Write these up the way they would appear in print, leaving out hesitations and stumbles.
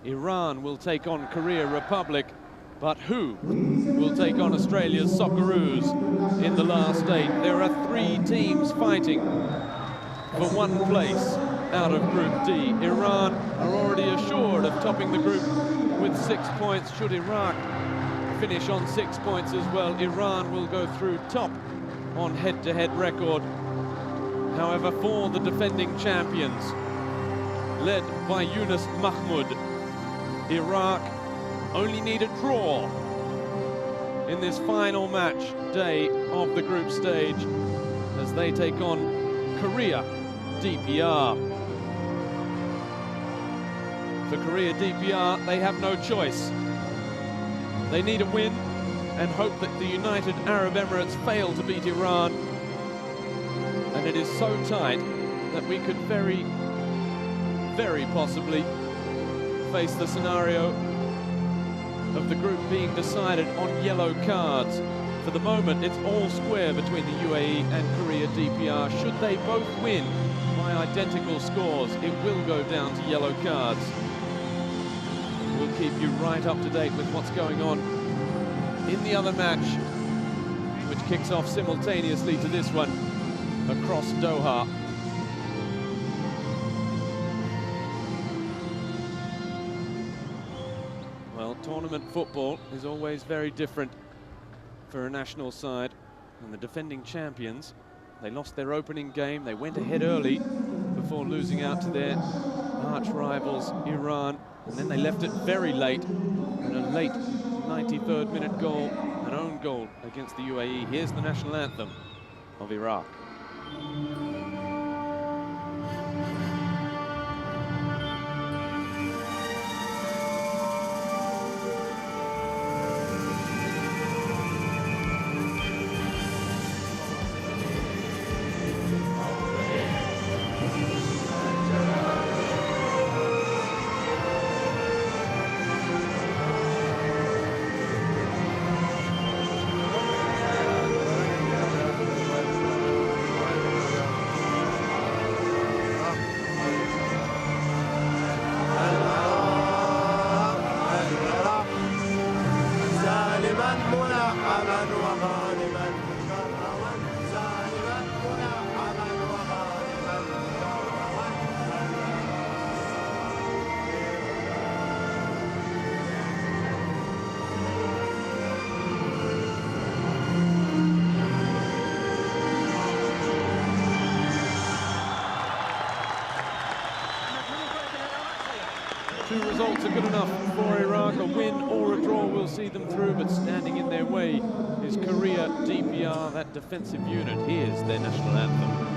Iran will take on Korea Republic, but who will take on Australia's Socceroos in the last 8? There are 3 teams fighting for 1 place out of Group D. Iran are already assured of topping the group with 6 points. Should Iraq finish on 6 points as well, Iran will go through top on head-to-head record. However, for the defending champions, led by Yunus Mahmoud, Iraq only need a draw in this final match day of the group stage as they take on Korea DPR. For Korea DPR, they have no choice. They need a win and hope that the United Arab Emirates fail to beat Iran. And it is so tight that we could very, very possibly face the scenario of the group being decided on yellow cards. For the moment, it's all square between the UAE and Korea DPR. Should they both win by identical scores, it will go down to yellow cards. We'll keep you right up to date with what's going on in the other match, which kicks off simultaneously to this one across Doha. Well, tournament football is always very different for a national side, and the defending champions, they lost their opening game. They went ahead early before losing out to their arch rivals Iran, and then they left it very late in a late 93rd minute goal, an own goal against the UAE. Here's the national anthem of Iraq. Two results are good enough for Iraq. A win or a draw will see them through, but standing in their way is Korea DPR, that defensive unit. Here's their national anthem.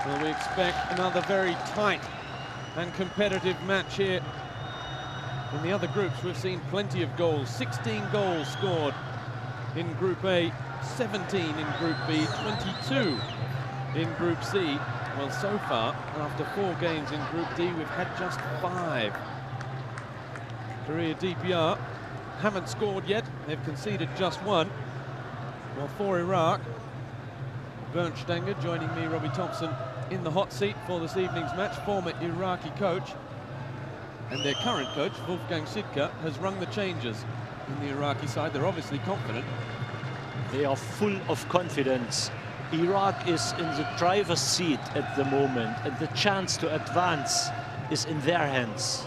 Well, we expect another very tight and competitive match here. In the other groups, we've seen plenty of goals. 16 goals scored in Group A, 17 in Group B, 22 in Group C. Well, so far, after 4 games in Group D, we've had just 5. Korea DPR haven't scored yet. They've conceded just 1. Well, for Iraq, Bernd Stanger joining me, Robbie Thompson, in the hot seat for this evening's match. Former Iraqi coach and their current coach, Wolfgang Sidka, has rung the changes in the Iraqi side. They're obviously confident. They are full of confidence. Iraq is in the driver's seat at the moment, and the chance to advance is in their hands.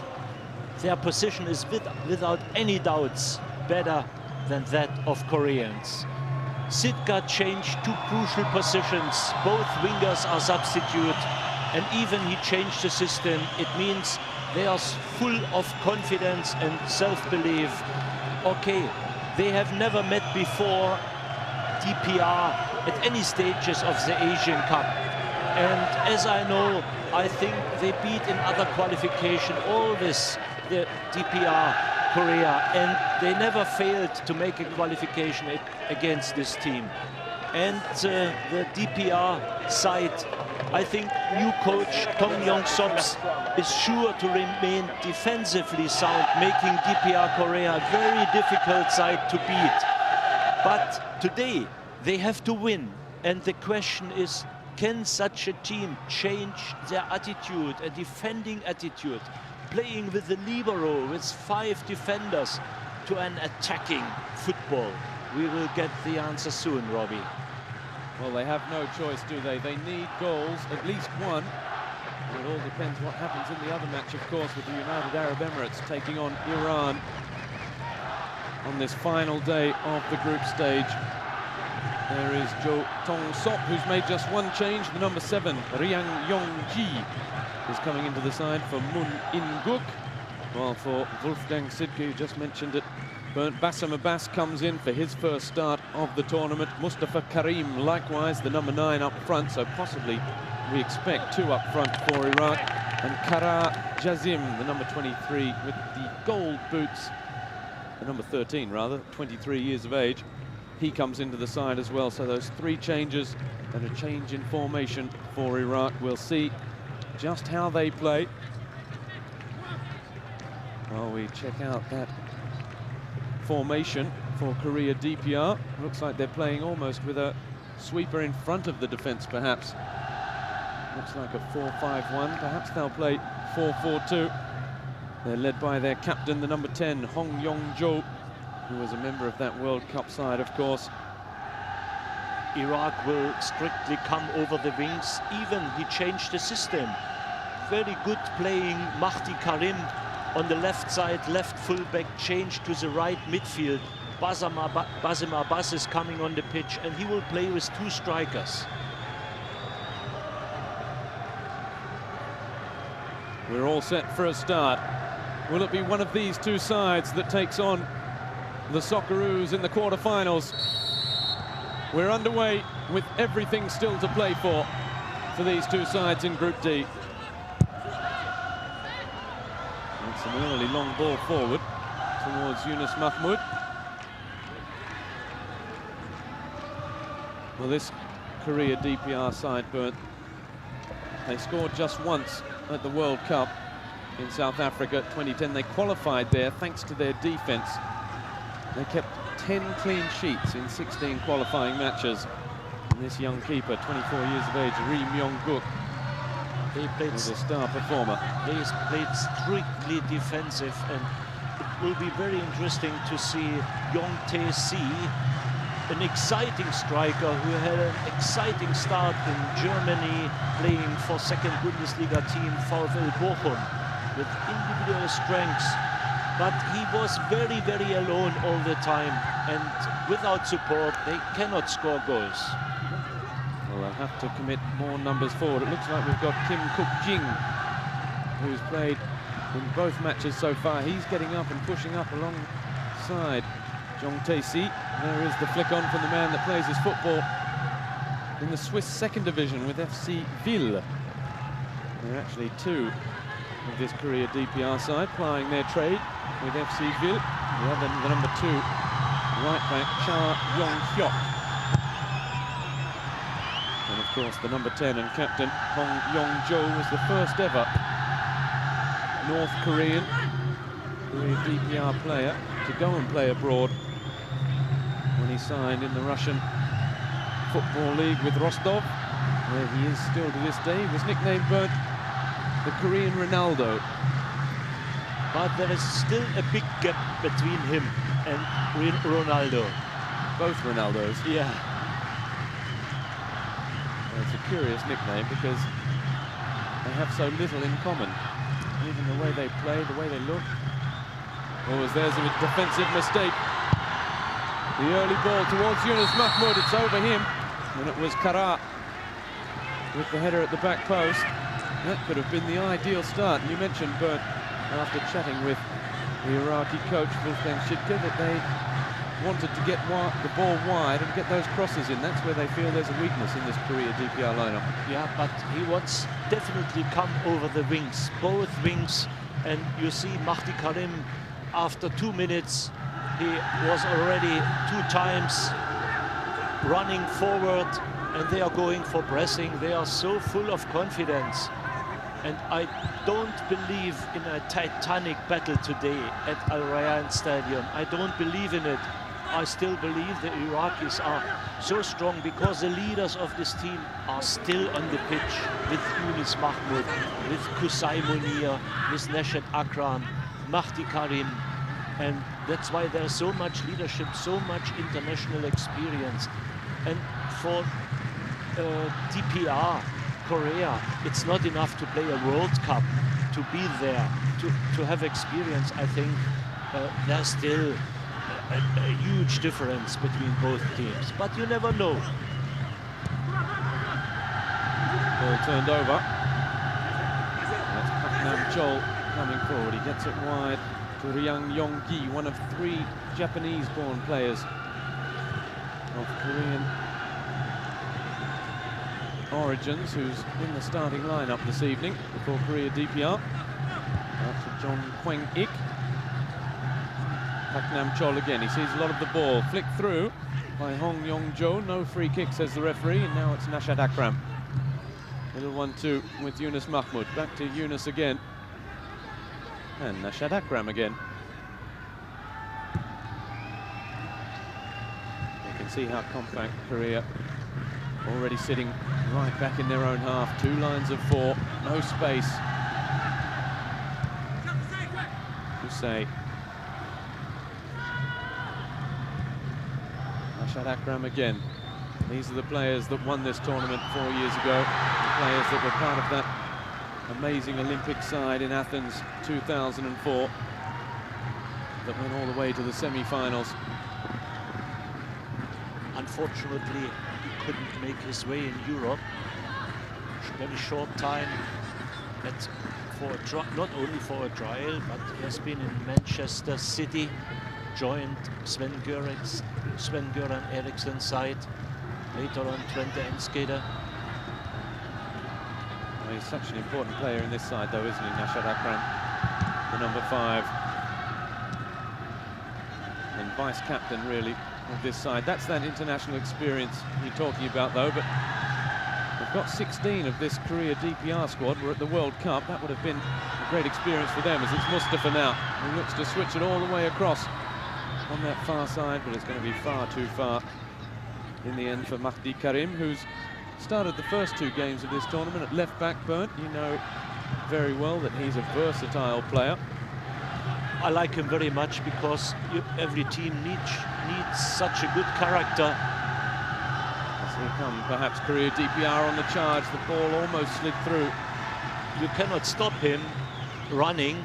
Their position is without any doubts better than that of Koreans. Sitka changed two crucial positions. Both wingers are substitute, and even he changed the system. It means they are full of confidence and self-belief. Okay, they have never met before DPR at any stages of the Asian Cup. And as I know, I think they beat in other qualification always the DPR Korea, and they never failed to make a qualification against this team. And the DPR side, I think new coach Tong Yong-sops is sure to remain defensively sound, making DPR Korea a very difficult side to beat. But today they have to win, and the question is, can such a team change their attitude, a defending attitude, playing with the libero, with 5 defenders, to an attacking football? We will get the answer soon, Robbie. Well, they have no choice, do they? They need goals, at least one. And it all depends what happens in the other match, of course, with the United Arab Emirates taking on Iran on this final day of the group stage. There is Jo Tong-sop, who's made just one change. The number 7, Rayyan Yong-ji, is coming into the side for Moon In-guk. While for Wolfgang Sitka, you just mentioned it, Bernd Bassam Abbas comes in for his first start of the tournament. Mustafa Karim, likewise, the number 9 up front, so possibly we expect 2 up front for Iraq. And Kara Jazim, the number 23 with the gold boots, the number 13 rather, 23 years of age. He comes into the side as well, so those 3 changes and a change in formation for Iraq. We'll see just how they play. While we check out that formation for Korea DPR. Looks like they're playing almost with a sweeper in front of the defense, perhaps. Looks like a 4-5-1. Perhaps they'll play 4-4-2. They're led by their captain, the number 10, Hong Yong-jo, who was a member of that World Cup side, of course. Iraq will strictly come over the wings. Even he changed the system. Very good playing Mahdi Karim on the left side, left fullback, changed to the right midfield. Bassam Abbas is coming on the pitch, and he will play with 2 strikers. We're all set for a start. Will it be one of these 2 sides that takes on the Socceroos in the quarterfinals? We're underway with everything still to play for these 2 sides in Group D. It's an early long ball forward towards Yunus Mahmoud. Well, this Korea DPR side, Bernd, they scored just once at the World Cup in South Africa 2010. They qualified there thanks to their defense. They kept 10 clean sheets in 16 qualifying matches. And this young keeper, 24 years of age, Ri Myung-guk, he played was a star performer. He played strictly defensive, and it will be very interesting to see Yong Tae-si, an exciting striker who had an exciting start in Germany, playing for 2nd Bundesliga team VfL Bochum with individual strengths. But he was very, very alone all the time, and without support, they cannot score goals. Well, they'll have to commit more numbers forward. It looks like we've got Kim Kuk-jing, who's played in both matches so far. He's getting up and pushing up alongside Jong Tae-si. There is the flick on from the man that plays his football in the Swiss 2nd division with FC Ville. There are actually 2 of this Korea DPR side plying their trade with FC Ville. The number 2 right back, Cha Yong-hyuk. And of course the number 10 and captain Hong Yong-jo was the first ever North Korea DPR player to go and play abroad when he signed in the Russian Football League with Rostov, where he is still to this day. He was nicknamed Bernd the Korean Ronaldo. But there is still a big gap between him and Ronaldo. Both Ronaldos. Yeah. Well, it's a curious nickname because they have so little in common. even the way they play, the way they look. Oh, there's a defensive mistake. The early ball towards Yunus Mahmoud, it's over him. And it was Kara with the header at the back post. That could have been the ideal start. And you mentioned, Bert, after chatting with the Iraqi coach, Wolfgang Schidtke, that they wanted to get the ball wide and get those crosses in. That's where they feel there's a weakness in this Korea DPR lineup. Yeah, but he wants definitely come over the wings, both wings. And you see Mahdi Karim, after 2 minutes, he was already 2 times running forward, and they are going for pressing. They are so full of confidence. And I don't believe in a titanic battle today at Al Rayyan Stadium. I don't believe in it. I still believe the Iraqis are so strong because the leaders of this team are still on the pitch, with Yunus Mahmoud, with Qusay Munir, with Nashat Akram, Mahdi Karim. And that's why there's so much leadership, so much international experience. And for DPR, Korea, it's not enough to play a World Cup, to be there, to have experience. I think there's still a huge difference between both teams, but you never know. Ball turned over. That's Pak Nam-chol coming forward. He gets it wide to Rayyan Yong-gi, one of 3 Japanese-born players of Korean origins, who's in the starting lineup this evening for Korea DPR. After John Kwang-ik. Pak Nam-chol again, he sees a lot of the ball. Flicked through by Hong Yong-jo. No free kick, says the referee, and now it's Nashat Akram. Little 1-2 with Yunus Mahmoud. Back to Yunus again. And Nashat Akram again. You can see how compact Korea, already sitting right back in their own half. 2 lines of 4, no space. Qusay. Nashat Akram again. These are the players that won this tournament 4 years ago. The players that were part of that amazing Olympic side in Athens 2004 that went all the way to the semi-finals. Unfortunately, he couldn't make his way in Europe. Very short time, not only for a trial, but he has been in Manchester City, joined Sven-Göran Eriksson's side, later on Twente Enskede. Well, he's such an important player in this side, though, isn't he, Nashat Akram, the number 5. And vice-captain, really, of this side. That's that international experience you're talking about, though. But they've got 16 of this Korea DPR squad. We're at the World Cup. That would have been a great experience for them, as it's Mustafa now, who looks to switch it all the way across on that far side, but it's going to be far too far in the end for Mahdi Karim, who's started the first 2 games of this tournament at left back. Bernd, you know very well that he's a versatile player. I like him very much because every team needs such a good character. As here come perhaps Korea DPR on the charge. The ball almost slid through. You cannot stop him running,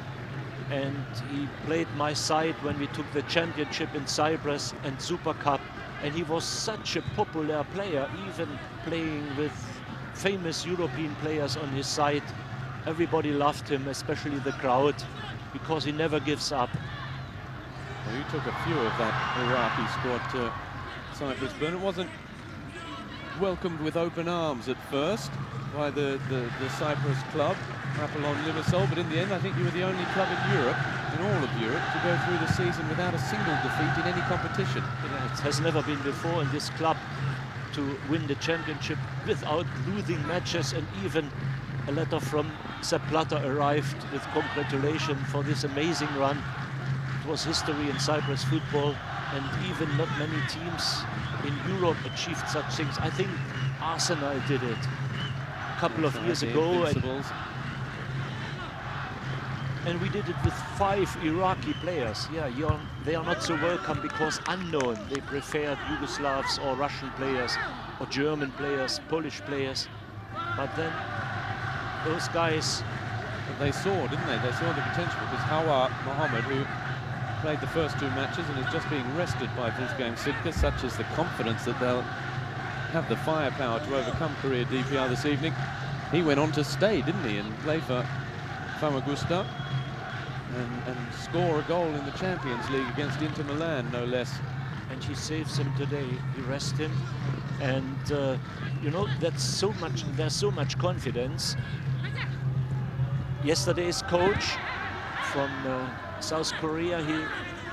and he played my side when we took the championship in Cyprus and Super Cup, and he was such a popular player, even playing with famous European players on his side. Everybody loved him, especially the crowd, because he never gives up. Well, you took a few of that Iraqi squad to Cyprus, but it wasn't welcomed with open arms at first by the Cyprus club, Apollon Limassol, but in the end I think you were the only club in Europe, in all of Europe, to go through the season without a single defeat in any competition. Yeah, it has never been before in this club to win the championship without losing matches, and even a letter from Sepp Blatter arrived with congratulations for this amazing run. It was history in Cyprus football, and even not many teams in Europe achieved such things. I think Arsenal did it a couple of years ago, and we did it with 5 Iraqi players. Yeah, they are not so welcome because unknown. They preferred Yugoslavs or Russian players or German players, Polish players. But then those guys they saw, didn't they? They saw the potential, because Hawa Mohammed, who played the first 2 matches and is just being rested by Wolfgang Sittke, such is the confidence that they'll have the firepower to overcome Korea DPR this evening. He went on to stay, didn't he, and play for Famagusta and score a goal in the Champions League against Inter Milan, no less. And he saves him today. He rests him, and you know, that's so much. There's so much confidence. Yesterday's coach from South Korea, he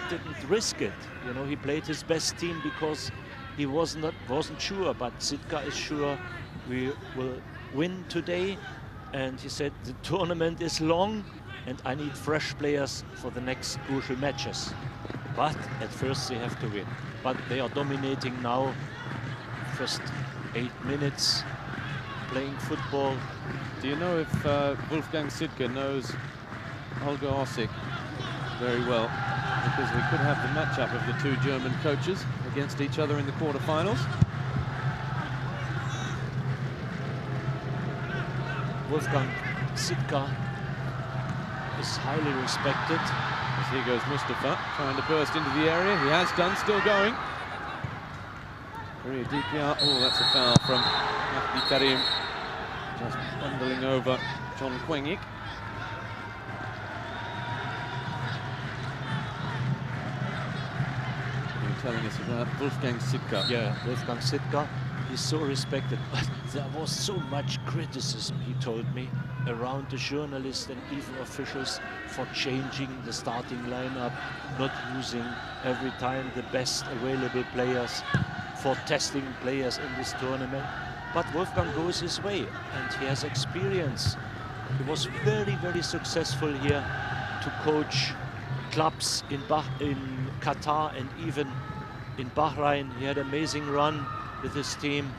didn't risk it. You know, he played his best team because he wasn't sure. But Sitka is sure we will win today, and he said the tournament is long, and I need fresh players for the next crucial matches. But at first they have to win. But they are dominating now. First 8 minutes playing football. Do you know if Wolfgang Sittke knows Holger Ossik very well? Because we could have the matchup of the 2 German coaches against each other in the quarterfinals. Wolfgang Sittke is highly respected. As here goes Mustafa, trying to burst into the area. He has done, still going. Korea DPR, oh, that's a foul from Mahdi Karim. Just bundling over John Kwengik. You're telling us about Wolfgang Sittke. Yeah, Wolfgang Sittke is so respected, but there was so much criticism, he told me, around the journalists and even officials for changing the starting lineup, not using every time the best available players, for testing players in this tournament. But Wolfgang goes his way, and he has experience. He was very, very successful here to coach clubs in Qatar and even in Bahrain. He had an amazing run with his team.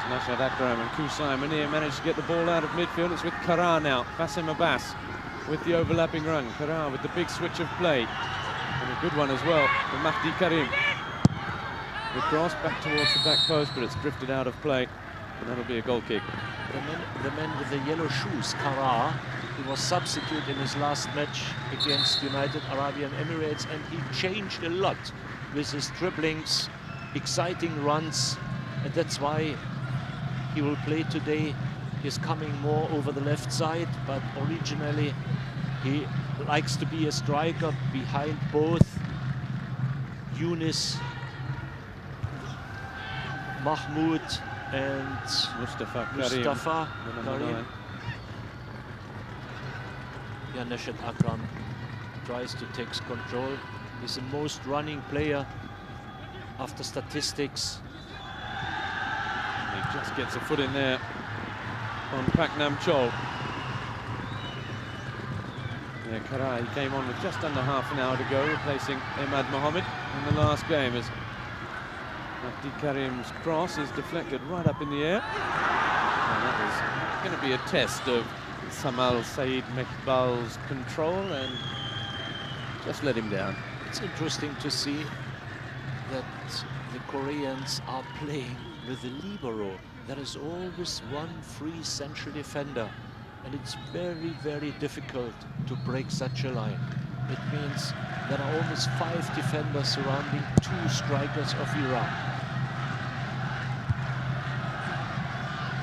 Nashad Akram and Kusai Munir managed to get the ball out of midfield. It's with Kara now. Bassem Abbas with the overlapping run. Kara with the big switch of play. And a good one as well for Mahdi Karim. The cross back towards the back post, but it's drifted out of play. And that'll be a goal kick. The man with the yellow shoes, Kara, he was substitute in his last match against United Arab Emirates, and he changed a lot with his dribblings, exciting runs, and that's why he will play today. He's coming more over the left side, but originally he likes to be a striker behind both Yunus, Mahmoud and Mustafa Karim. Yeah, Nashad Akram tries to take control. He's the most running player after statistics. He just gets a foot in there on Pak Nam Chol. Yeah, Kara, he came on with just under half an hour to go, replacing Ahmed Mohammed in the last game, as Mahdi Karim's cross is deflected right up in the air. And that was going to be a test of Samal Said Mekbal's control, and just let him down. It's interesting to see that the Koreans are playing with the libero. There is always one free central defender, and it's very, very difficult to break such a line. It means there are almost 5 defenders surrounding 2 strikers of Iraq.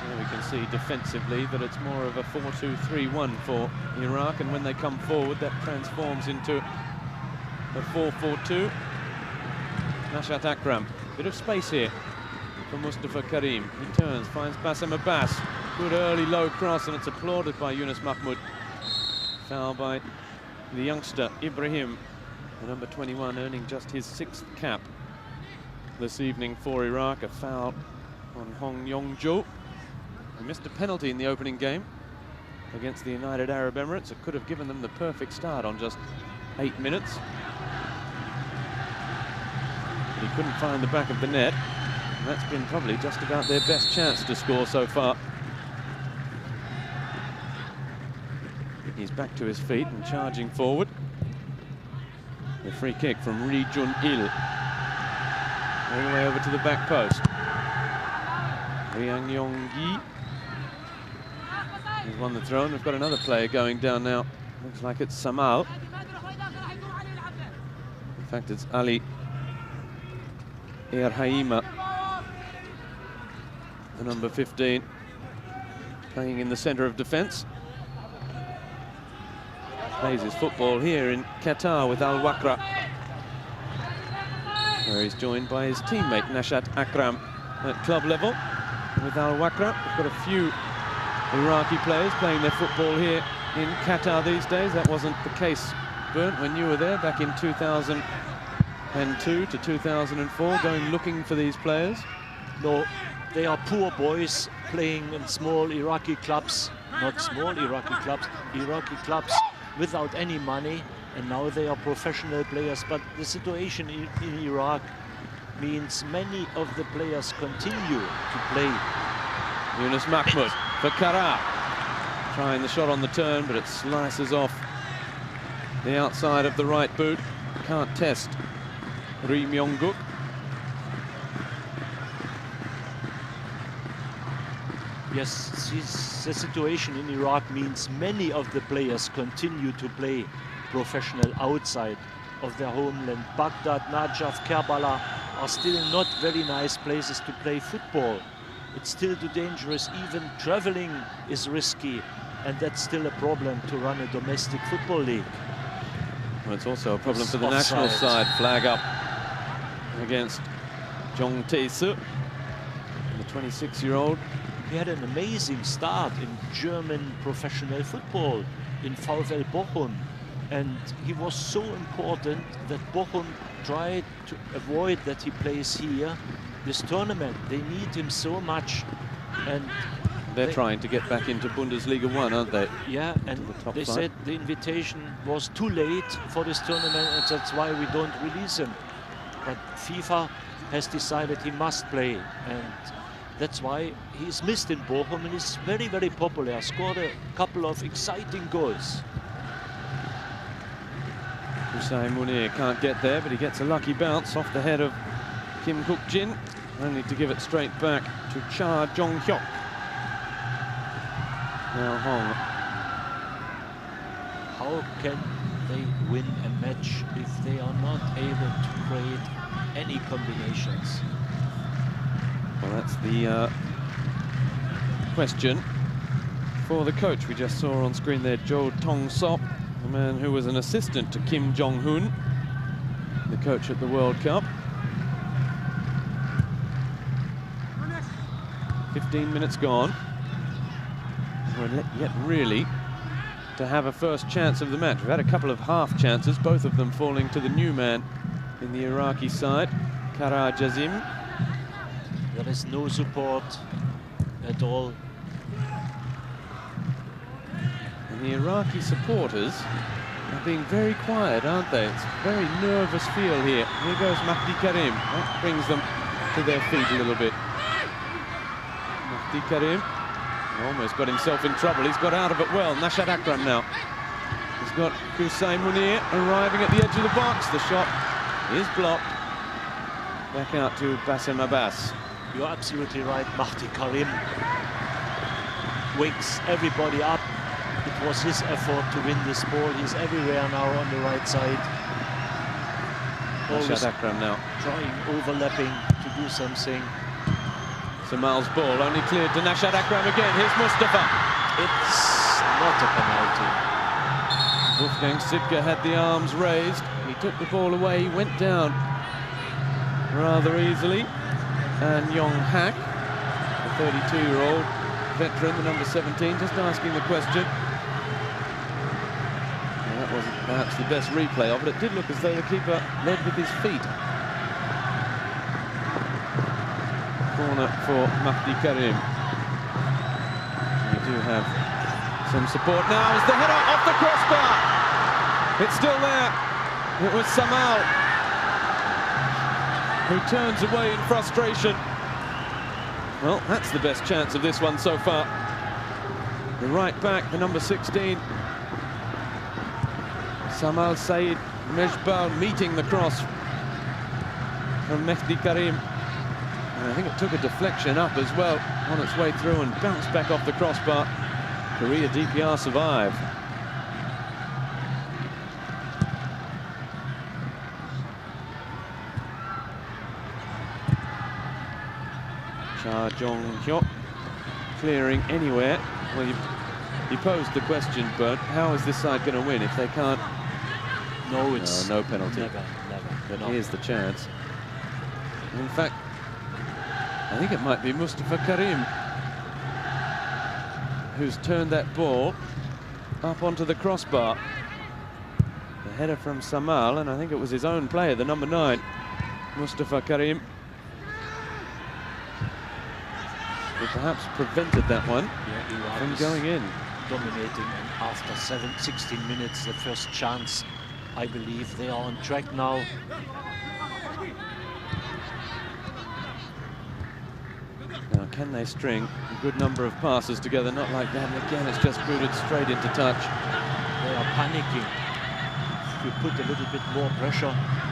Well, we can see defensively that it's more of a 4-2-3-1 for Iraq, and when they come forward, that transforms into a 4-4-2. Nashad Akram, bit of space here for Mustafa Karim. He turns, finds Bassem Abbas. Good early low cross, and it's applauded by Yunus Mahmoud. Foul by the youngster Ibrahim, the number 21, earning just his 6th cap this evening for Iraq. A foul on Hong Yong-jo. He missed a penalty in the opening game against the United Arab Emirates. It could have given them the perfect start on just 8 minutes. But he couldn't find the back of the net, and that's been probably just about their best chance to score so far. He's back to his feet and charging forward. The free kick from Ri Jun-il. All the way over to the back post. Rayyan Yong-gi. He's won the throw. We've got another player going down now. Looks like it's Samal. In fact, it's Ali Irhaima, the number 15, playing in the centre of defence. Plays his football here in Qatar with Al Wakra, where he's joined by his teammate Nashat Akram at club level. With Al Wakra, we've got a few Iraqi players playing their football here in Qatar these days. That wasn't the case, Bernd, when you were there back in 2002 to 2004, going looking for these players. No, they are poor boys playing in small Iraqi clubs, not small Iraqi clubs without any money, and now they are professional players. But the situation in Iraq means many of the players continue to play. Yunus Mahmoud for Kara, trying the shot on the turn, but it slices off the outside of the right boot. Can't test Ri Myong-guk. Yes, the situation in Iraq means many of the players continue to play professional outside of their homeland. Baghdad, Najaf, Karbala are still not very nice places to play football. It's still too dangerous. Even traveling is risky, and that's still a problem to run a domestic football league. Well, it's also a problem for the national side. Flag up against Jong Tae-soo, the 26-year-old. He had an amazing start in German professional football in VfL Bochum, and he was so important that Bochum tried to avoid that he plays here this tournament. They need him so much, and they're trying to get back into Bundesliga 1, aren't they? Yeah, and they said the invitation was too late for this tournament, and that's why we don't release him. But FIFA has decided he must play, and that's why he's missed in Bochum, and he's very, very popular. Scored a couple of exciting goals. Hussein Munir can't get there, but he gets a lucky bounce off the head of Kim Kuk-jin, only to give it straight back to Cha Jong-hyuk. Now Hong. How can they win a match if they are not able to create any combinations? Well, that's the question for the coach. We just saw on screen there Jo Tong-sop, the man who was an assistant to Kim Jong-un, the coach at the World Cup. 15 minutes gone. We're yet really to have a first chance of the match. We've had a couple of half chances, both of them falling to the new man in the Iraqi side, Kara Jazim. There is no support at all. And the Iraqi supporters are being very quiet, aren't they? It's a very nervous feel here. Here goes Mahdi Karim. That brings them to their feet a little bit. Mahdi Karim almost got himself in trouble. He's got out of it well. Nashat Akram now. He's got Hussein Munir arriving at the edge of the box. The shot is blocked. Back out to Bassem Abbas. You're absolutely right. Mahdi Karim wakes everybody up. It was his effort to win this ball. He's everywhere now on the right side. Nashat Akram now trying, overlapping to do something. Samal's ball only cleared to Nashat Akram again. Here's Mustafa. It's not a penalty. Wolfgang Sidke had the arms raised. He took the ball away. He went down rather easily. And Yong Hak, the 32-year-old veteran, the number 17, just asking the question. Well, that wasn't perhaps the best replay of it. It did look as though the keeper led with his feet. Corner for Mahdi Karim. We do have some support now as the header off the crossbar. It's still there. It was Samal who turns away in frustration. Well, that's the best chance of this one so far. The right back, the number 16, Samal Said Mejbal, meeting the cross from Mahdi Karim. And I think it took a deflection up as well on its way through and bounced back off the crossbar. Korea DPR survive. Cha Jong-hyuk clearing anywhere. Well, you posed the question, Bert, how is this side going to win if they can't? No, it's no penalty. Never. But here's the chance. In fact, I think it might be Mustafa Karim who's turned that ball up onto the crossbar. The header from Samal, and I think it was his own player, the number 9, Mustafa Karim, who perhaps prevented that one from going in. Dominating, and after 16 minutes, the first chance, I believe they are on track now. Now, can they string a good number of passes together? Not like that. And again, it's just booted straight into touch. They are panicking. If you put a little bit more pressure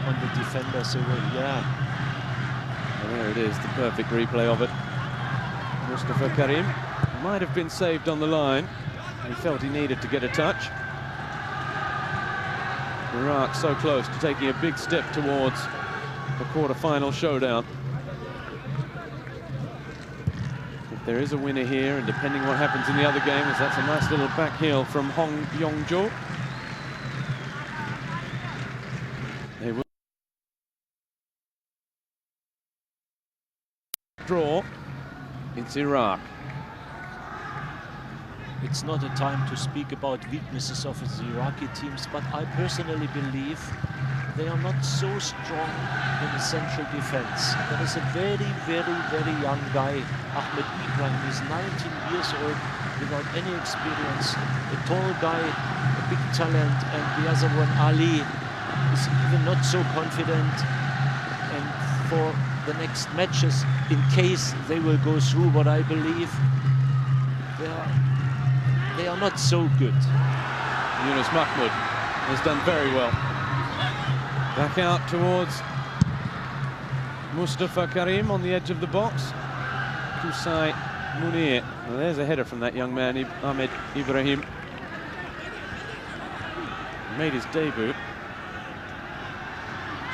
on the defenders, they will, And there it is, the perfect replay of it. Mustafa Karim might have been saved on the line. He felt he needed to get a touch. Iraq so close to taking a big step towards the quarter-final showdown. If there is a winner here, and depending what happens in the other games, that's a nice little back heel from Hong Yong-jo. They will draw. It's Iraq. It's not a time to speak about weaknesses of the Iraqi teams, but I personally believe they are not so strong in the central defense. There is a very, very, very young guy, Ahmed. He's 19 years old, without any experience. A tall guy, a big talent, and the other one, Ali, is even not so confident. And for the next matches, in case they will go through, what I believe, they are not so good. Yunus Mahmoud has done very well. Back out towards Mustafa Karim on the edge of the box. Kusai Munir. Well, there's a header from that young man, Ahmed Ibrahim. He made his debut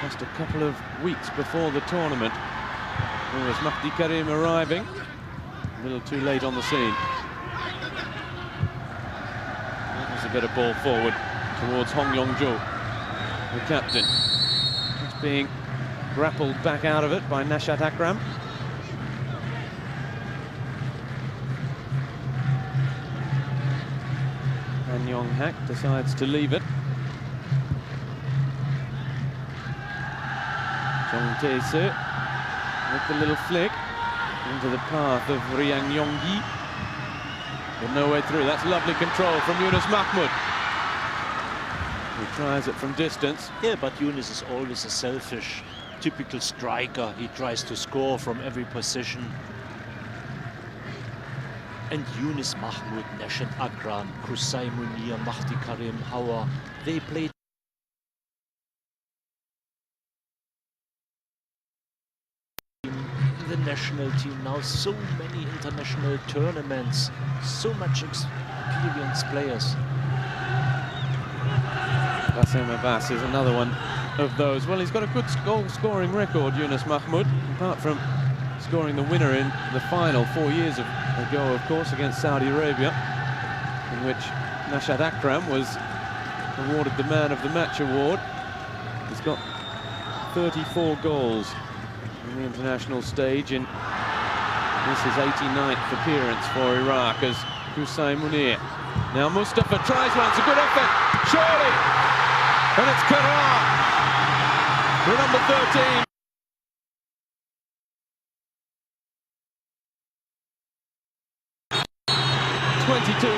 just a couple of weeks before the tournament. There was Mahdi Karim arriving, a little too late on the scene. That was a better ball forward towards Hong Yong-jo, the captain. He's being grappled back out of it by Nashat Akram. And Yong-hak decides to leave it. Chong Tae-seo with the little flick into the path of Rayyan Yong-gi. But no way through. That's lovely control from Yunus Mahmoud. He tries it from distance. Yeah, but Yunus is always a selfish, typical striker. He tries to score from every position. And Yunus Mahmoud, Nashat Akram, Kusai Munir, Mahdi Karim, Hauer, they played the national team now, so many international tournaments, so much experienced players. Bassem Abbas is another one of those. Well, he's got a good goal-scoring record, Yunus Mahmoud, apart from scoring the winner in the final 4 years ago, of course, against Saudi Arabia, in which Nashat Akram was awarded the Man of the Match award. He's got 34 goals on the international stage, and this is 89th appearance for Iraq as Kusai Munir. Now Mustafa tries one, it's a good effort, surely, and it's Karar, the number 13.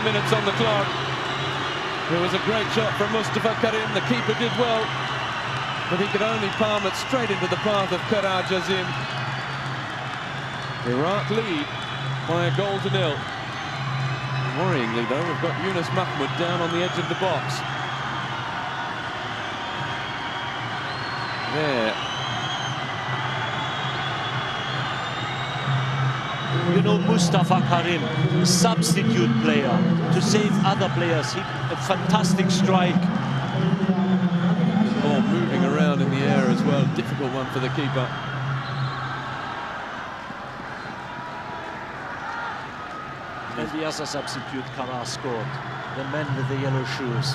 Minutes on the clock. There was a great shot from Mustafa Karim. The keeper did well, but he could only palm it straight into the path of Karar Jazim. Iraq lead by a goal to nil. Worryingly though, we've got Yunus Mahmoud down on the edge of the box. There. you know, Mustafa Karim, substitute player to save other players. A fantastic strike. The ball moving around in the air as well. Difficult one for the keeper. And the other substitute, Kara, scored. The man with the yellow shoes.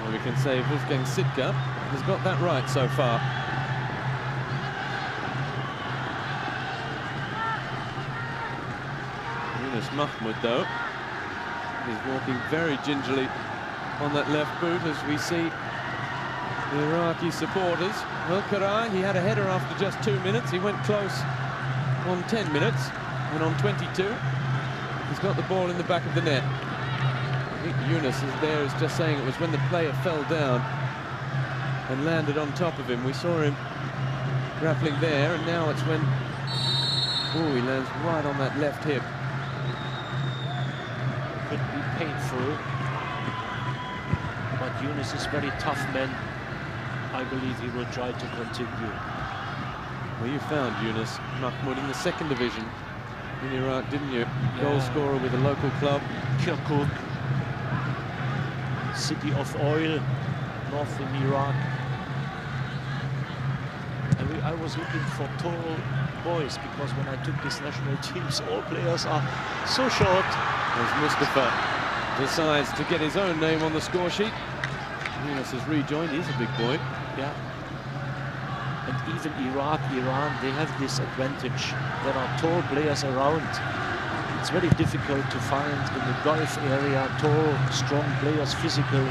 Well, we can say Wolfgang Sitka has got that right so far. Mahmoud, though, is walking very gingerly on that left boot as we see the Iraqi supporters. Well, Karai, he had a header after just 2 minutes. He went close on 10 minutes, and on 22, he's got the ball in the back of the net. I think Yunus is just saying it was when the player fell down and landed on top of him. We saw him grappling there, and now it's when, oh, he lands right on that left hip. Could be painful, but Yunus is very tough man. I believe he will try to continue. Well, you found Yunus Mahmoud in the second division in Iraq, didn't you? Yeah. Goal scorer with a local club. Kirkuk, city of oil, north in Iraq. And I was looking for tall boys, because when I took these national teams, all players are so short. As Mustafa decides to get his own name on the score sheet. Yunus has rejoined, he's a big boy. Yeah. And even Iraq, Iran, they have this advantage. There are tall players around. It's very difficult to find in the Gulf area tall, strong players, physical.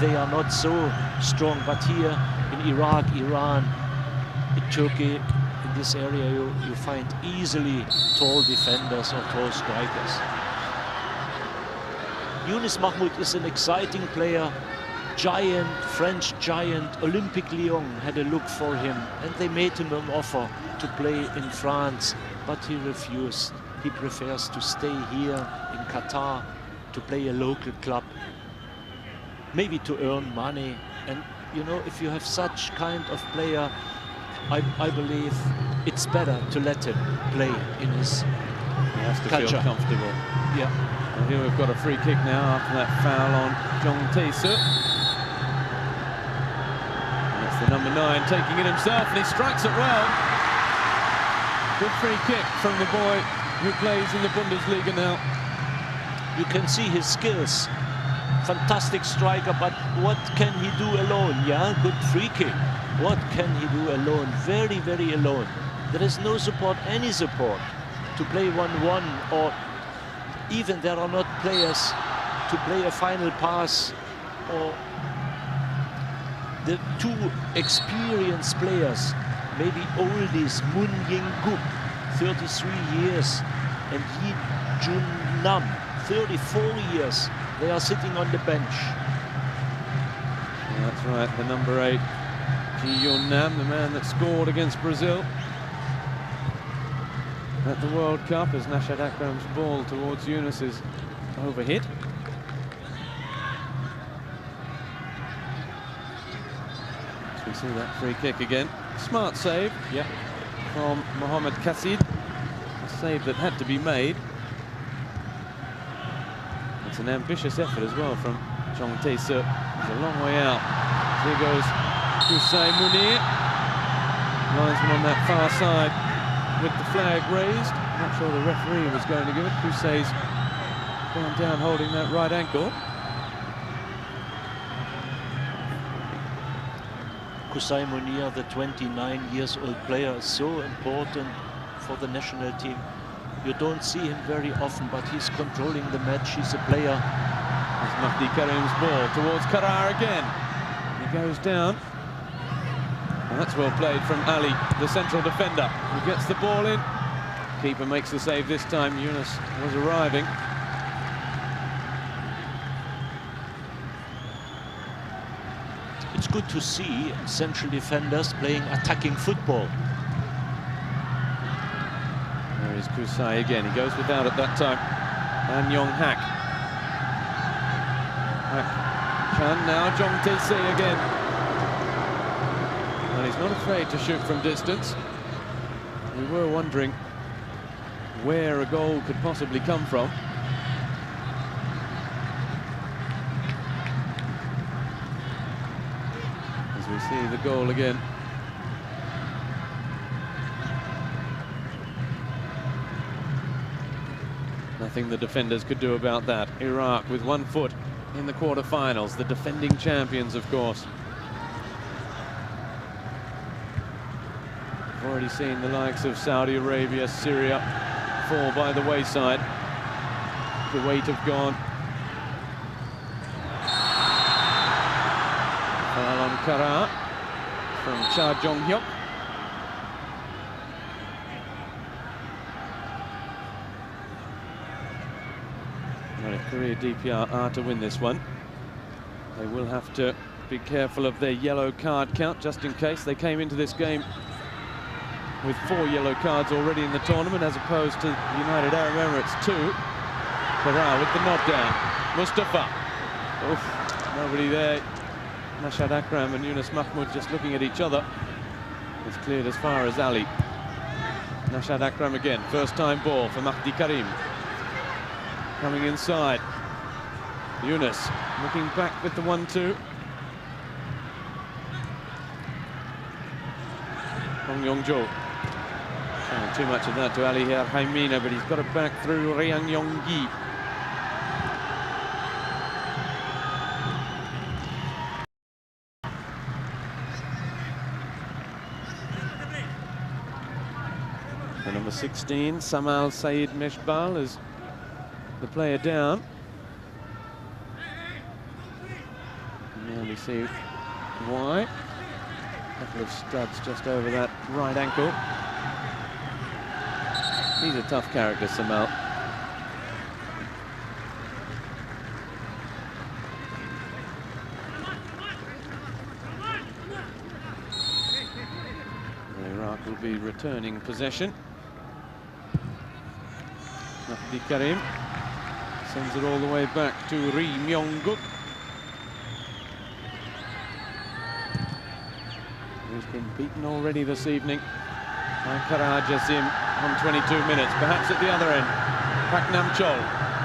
They are not so strong, but here in Iraq, Iran, in Turkey, in this area, you find easily tall defenders or tall strikers. Yunus Mahmoud is an exciting player, giant, French giant. Olympique Lyon had a look for him, and they made him an offer to play in France, but he refused. He prefers to stay here in Qatar to play a local club, maybe to earn money. And you know, if you have such kind of player, I believe it's better to let him play in his He has to culture. feel comfortable. Yeah. Well, here we've got a free kick now after that foul on Jong Tae-soo. That's the number 9 taking it himself, and he strikes it well. Good free kick from the boy who plays in the Bundesliga now. You can see his skills. Fantastic striker, but what can he do alone? Yeah, good free kick. What can he do alone? Very, very alone. There is no support, any support to play 1-1, or even there are not players to play a final pass, or the two experienced players, maybe oldies, Moon Ying-gup, 33 years, and Yi Jun-nam, 34 years. They are sitting on the bench. Yeah, that's right, the number 8, Ji Yun-nam, the man that scored against Brazil at the World Cup, as Nashad Akram's ball towards Yunus is overhit. So we see that free kick again. Smart save, yeah, from Mohamed Kassid. A save that had to be made. It's an ambitious effort as well from Jong Tae-soo. He's a long way out. Here goes Qusay Munir. Linesman on that far side with the flag raised. Not sure the referee was going to give it. Qusay's gone down holding that right ankle. Qusay Munir, the 29-years-old player, is so important for the national team. You don't see him very often, but he's controlling the match. He's a player. There's Mahdi Karim's ball towards Karar again. He goes down. And that's well played from Ali, the central defender, who gets the ball in. Keeper makes the save this time. Yunus was arriving. It's good to see central defenders playing attacking football. There is Qusay again. He goes without at that time. And Yong Hak. Chan now, Jong Tae-soo again. And he's not afraid to shoot from distance. We were wondering where a goal could possibly come from. As we see the goal again. Nothing the defenders could do about that. Iraq with 1 foot in the quarter-finals, the defending champions, of course. We've already seen the likes of Saudi Arabia, Syria fall by the wayside. Kuwait have gone. Foul on Kara from Cha Jong-hyuk. Well, if Korea DPR are to win this one, they will have to be careful of their yellow card count, just in case. They came into this game with 4 yellow cards already in the tournament, as opposed to the United Arab Emirates 2. Kara with the nod down. Mustafa. Oof, nobody there. Nashad Akram and Yunus Mahmoud just looking at each other. It's cleared as far as Ali. Nashad Akram again. First time ball for Mahdi Karim. Coming inside. Yunus looking back with the 1-2. Hong Yong-jo. Showing too much of that to Ali here, Haimina, but he's got it back through Rayyan Yong-gi. The number 16, Samal Saeed Meshbal, is the player down. Now we see why. A couple of studs just over that right ankle. He's a tough character, Samal. Iraq will be returning possession. Mahdi Karim sends it all the way back to Ri Myung-guk, who's been beaten already this evening by Kara Jazim on 22 minutes. Perhaps at the other end, Pak Nam-chol.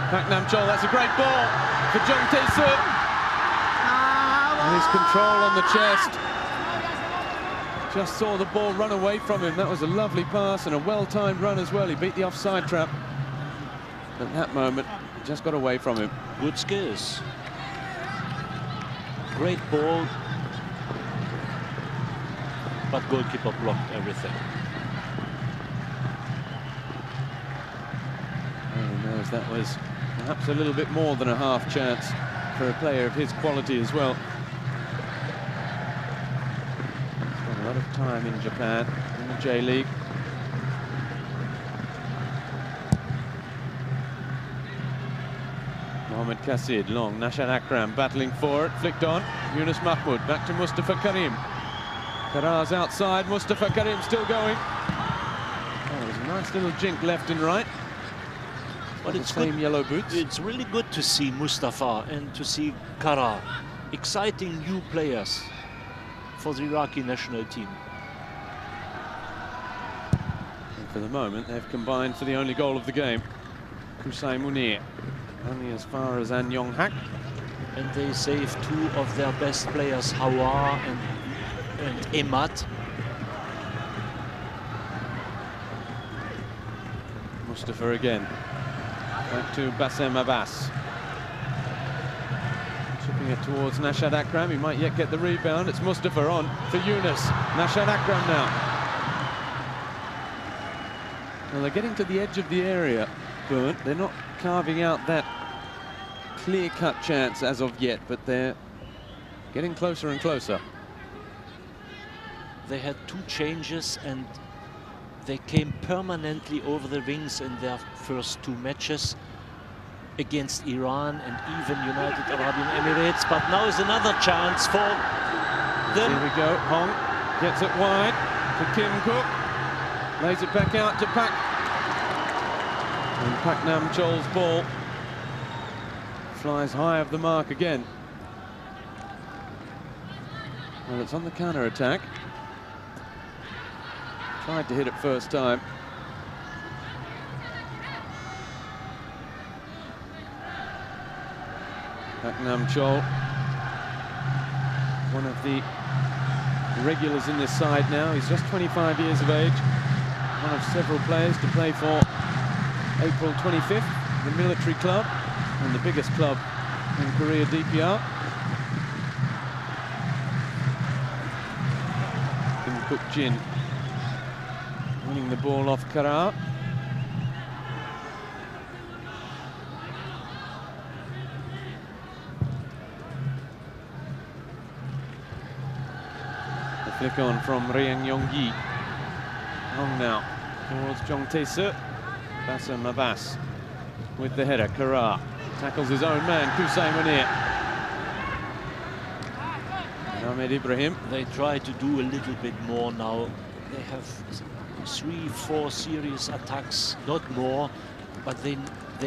Pak Nam-chol, that's a great ball for Jung Tae-soo. And his control on the chest. Just saw the ball run away from him. That was a lovely pass and a well-timed run as well. He beat the offside trap. At that moment, just got away from him. Good skills. Great ball. But goalkeeper blocked everything. He knows that was perhaps a little bit more than a half chance for a player of his quality as well. Spent a lot of time in Japan, in the J-League. Mohamed Kassid, long, Nashad Akram battling for it, flicked on. Yunus Mahmoud, back to Mustafa Karim. Kara's outside, Mustafa Karim still going. Oh, there's a nice little jink left and right. But it's the same good. Yellow boots. It's really good to see Mustafa and to see Kara. Exciting new players for the Iraqi national team. And for the moment, they've combined for the only goal of the game. Qusay Munir, only as far as An Yong-hak. And they saved 2 of their best players, Hawa and Ahmed. Mustafa again. Back to Bassem Abbas. Chipping it towards Nashad Akram. He might yet get the rebound. It's Mustafa on for Yunus. Nashad Akram now. Well, they're getting to the edge of the area, Bernd. They're not carving out that clear-cut chance as of yet, but they're getting closer and closer. They had 2 changes and they came permanently over the wings in their first 2 matches against Iran and even United Arab Emirates. But now is another chance for them. Here we go. Hong gets it wide to Kim Cook. Lays it back out to Pak. And Pak Nam-chol's ball flies high of the mark again. Well, it's on the counter-attack. Tried to hit it first time. Ahmed Chol, one of the regulars in this side now. He's just 25 years of age, one of several players to play for April 25th, the military club, and the biggest club in Korea, DPR. Kim Kuk-jin winning the ball off Kara. The flick on from Rayyan Yonggi. Hong now towards Jong Tae-seo. Bassam Abbas with the header. Kara tackles his own man, Kusai Munir. Ahmed Ibrahim. They try to do a little bit more now. They have 3-4 serious attacks, not more, but they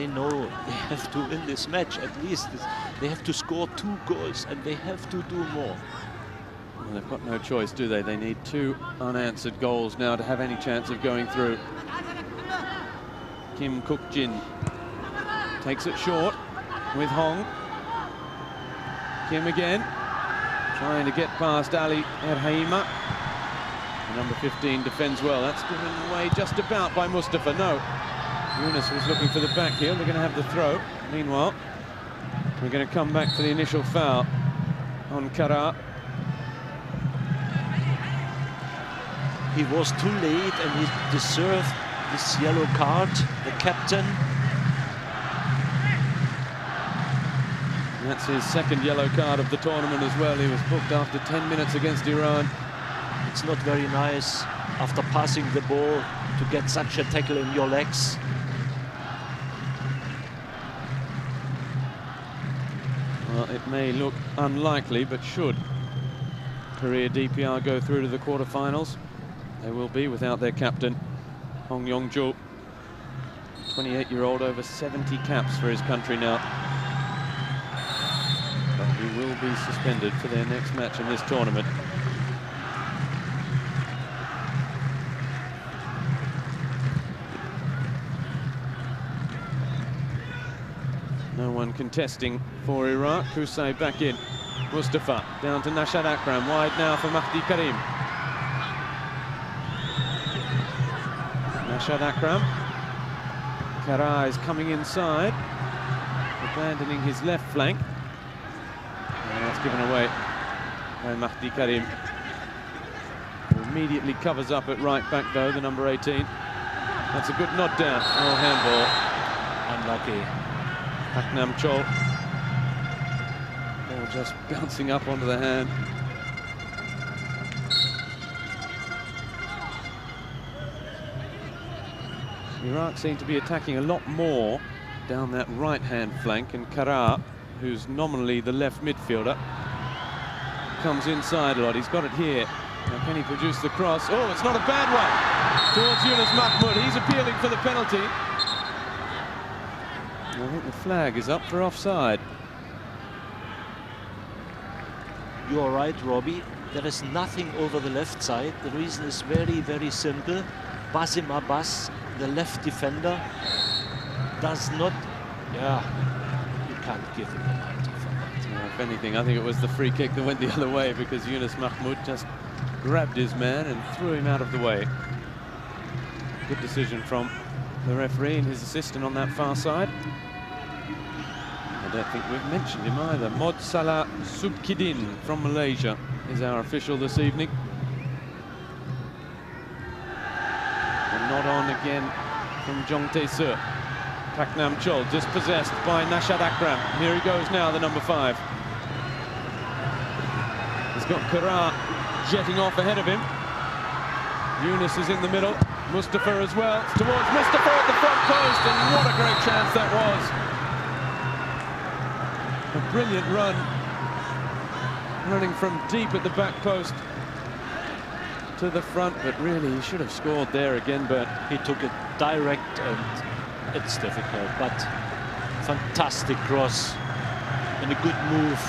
know they have to win this match. At least they have to score 2 goals, and they have to do more. Well, they've got no choice, do they? They need 2 unanswered goals now to have any chance of going through. Kim Kuk-jin takes it short with Hong. Kim again, trying to get past Ali Erhaima. Number 15 defends well. That's given away just about by Mustafa. No, Yunus was looking for the back heel. They're going to have the throw. Meanwhile, we're going to come back to the initial foul on Kara. He was too late and he deserved this yellow card, the captain. That's his second yellow card of the tournament as well. He was booked after 10 minutes against Iran. It's not very nice after passing the ball to get such a tackle in your legs. Well, it may look unlikely, but should Korea DPR go through to the quarterfinals, they will be without their captain, Hong Yong-joo. 28-year-old, over 70 caps for his country now. But he will be suspended for their next match in this tournament. No one contesting for Iraq. Kusai back in. Mustafa down to Nashad Akram. Wide now for Mahdi Karim. Nashad Akram. Kara is coming inside, abandoning his left flank. And that's given away by Mahdi Karim. Who immediately covers up at right back though, the number 18. That's a good nod down. Oh, handball. Unlucky. Ahmed Chol. Ball just bouncing up onto the hand. Iraq seem to be attacking a lot more down that right-hand flank, and Kara, who's nominally the left midfielder, comes inside a lot. He's got it here. Now can he produce the cross? Oh, it's not a bad one towards Yunus Mahmoud. He's appealing for the penalty. I think the flag is up for offside. You're right, Robbie. There is nothing over the left side. The reason is very, very simple. Basim Abbas, the left defender, does not... Yeah, you can't give him a penalty for that. If anything, I think it was the free kick that went the other way, because Yunus Mahmoud just grabbed his man and threw him out of the way. Good decision from the referee and his assistant on that far side. I don't think we've mentioned him either. Mohd Subkhiddin from Malaysia is our official this evening. And not on again from Jong Tae-seo. Ahmed Chol dispossessed by Nashad Akram. Here he goes now, the number 5. He's got Kara jetting off ahead of him. Yunus is in the middle. Mustafa as well. It's towards Mustafa at the front post, and what a great chance that was. A brilliant run, running from deep at the back post to the front, but really he should have scored there again, but he took it direct and it's difficult, but fantastic cross and a good move.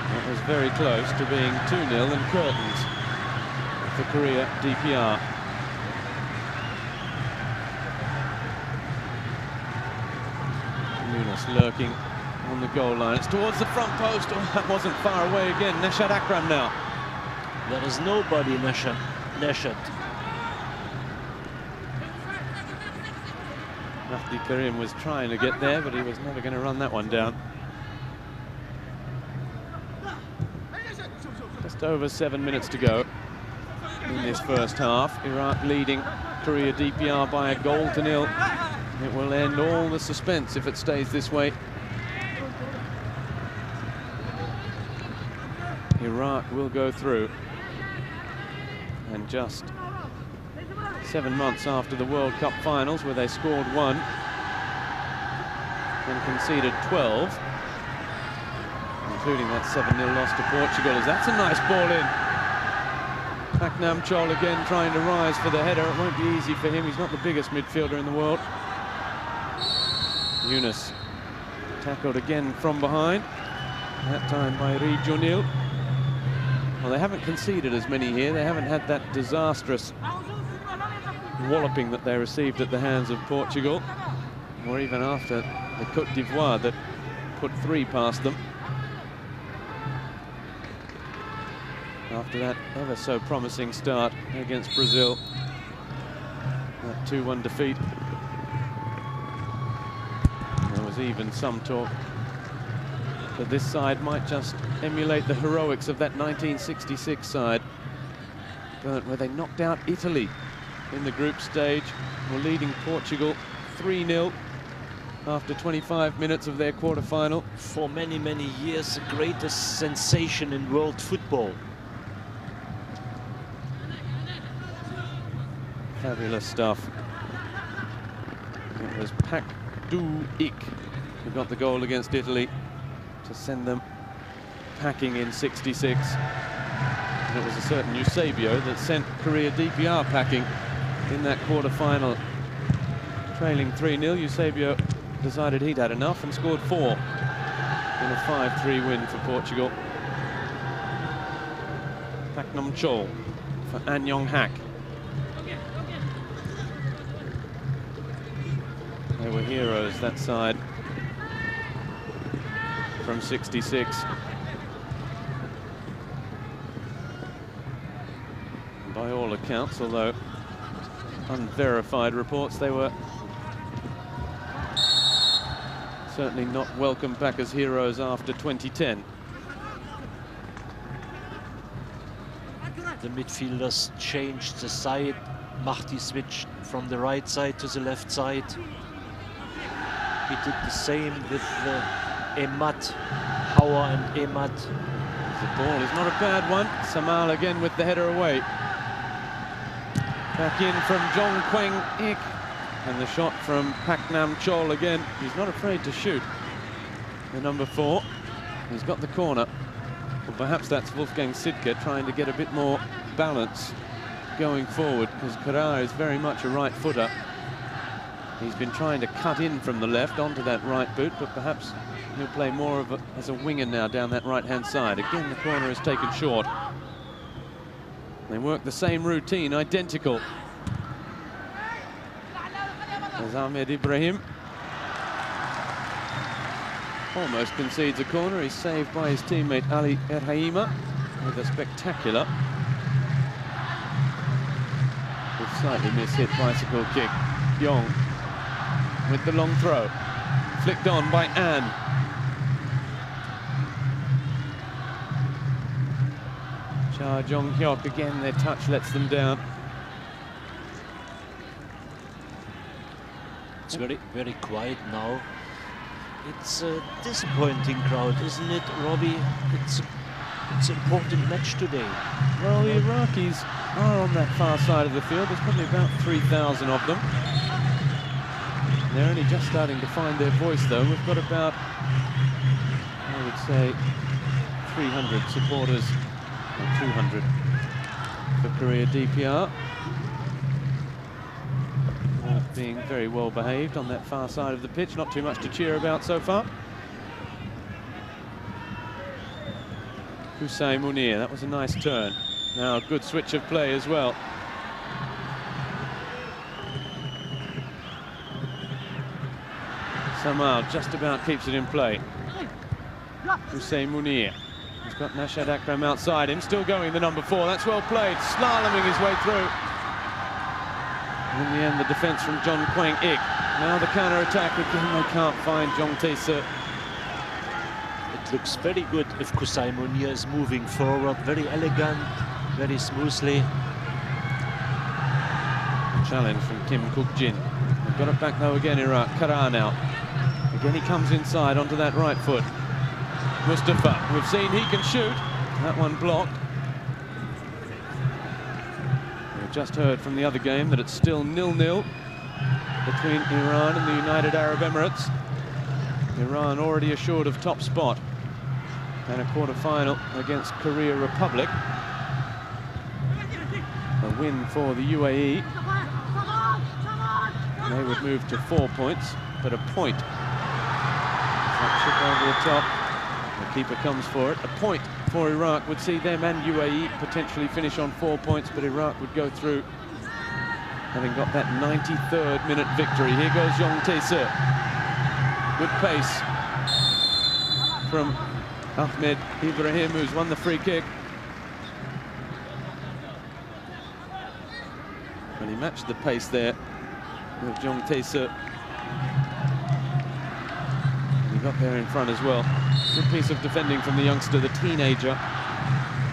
That was very close to being 2-0 and curtains for Korea DPR. just lurking on the goal line. It's towards the front post. Oh, that wasn't far away again. Neshat Akram now. There is nobody, Neshat. Mahdi Karim was trying to get there, but he was never going to run that one down. Just over 7 minutes to go in this first half. Iraq leading Korea DPR by 1-0. It will end all the suspense if it stays this way. Iraq will go through. And just 7 months after the World Cup finals, where they scored 1 and conceded 12, including that 7-0 loss to Portugal. As that's a nice ball in. Paknam Chol again trying to rise for the header. It won't be easy for him. He's not the biggest midfielder in the world. Yunus tackled again from behind, that time by Ri Junil. Well, they haven't conceded as many here. They haven't had that disastrous walloping that they received at the hands of Portugal, or even after the Côte d'Ivoire that put 3 past them. After that ever so promising start against Brazil, that 2-1 defeat. There was even some talk that this side might just emulate the heroics of that 1966 side, where they knocked out Italy in the group stage, were leading Portugal 3-0 after 25 minutes of their quarter-final. For many, many years, the greatest sensation in world football. Fabulous stuff. It was Pak Du-ik who got the goal against Italy to send them packing in 66. And it was a certain Eusebio that sent Korea DPR packing in that quarter-final. Trailing 3-0, Eusebio decided he'd had enough and scored 4 in a 5-3 win for Portugal. Paknam Chol for An Yong Hak. They were heroes, that side, from 66. By all accounts, although unverified reports, they were certainly not welcomed back as heroes after 2010. The midfielders changed the side. Mahdi switched from the right side to the left side. He did the same with Ahmed, Hauer and Ahmed. The ball is not a bad one. Samal again with the header away. Back in from Jong Kweng Ik. And the shot from Paknam Chol again. He's not afraid to shoot. The number 4. He's got the corner. Well, perhaps that's Wolfgang Sidke trying to get a bit more balance going forward, because Kara is very much a right footer. He's been trying to cut in from the left onto that right boot, but perhaps he'll play more of as a winger now down that right-hand side. Again, the corner is taken short. They work the same routine, identical. There's Ahmed Ibrahim. Almost concedes a corner. He's saved by his teammate Ali Erhaima with a spectacular, with slightly mishit bicycle kick. Yong with the long throw, flicked on by An. Cha Jong Hyok again, their touch lets them down. It's very, very quiet now. It's a disappointing crowd, isn't it, Robbie? It's an important match today. Well, the Iraqis are on that far side of the field. There's probably about 3,000 of them. They're only just starting to find their voice, though. We've got about, I would say, 300 supporters, or 200 for Korea DPR. All being very well behaved on that far side of the pitch. Not too much to cheer about so far. Hussein Munir, that was a nice turn. Now a good switch of play as well. Samal just about keeps it in play. Hussein Munir. He's got Nashad Akram outside him, still going, the number 4. That's well played, slaloming his way through. In the end, the defence from John Kwang Ik. Now the counter-attack again, they can't find Jong Tae-seo. It looks very good if Hussein Munir is moving forward, very elegant, very smoothly. Challenge from Kim Kuk-jin. They've got it back though again, Iraq. Kara now. Again he comes inside onto that right foot. Mustafa, we've seen he can shoot. That one blocked. We've just heard from the other game that it's still 0-0 between Iran and the United Arab Emirates. Iran already assured of top spot and a quarter-final against Korea Republic. A win for the UAE. They would move to 4 points, but a point. That chip over the top. The keeper comes for it. A point for Iraq would see them and UAE potentially finish on 4 points, but Iraq would go through having got that 93rd minute victory. Here goes Jong Tae-seo. Good pace from Ahmed Ibrahim, who's won the free kick. And he matched the pace there with Jong Tae-seo. He got there in front as well. Good piece of defending from the youngster, the teenager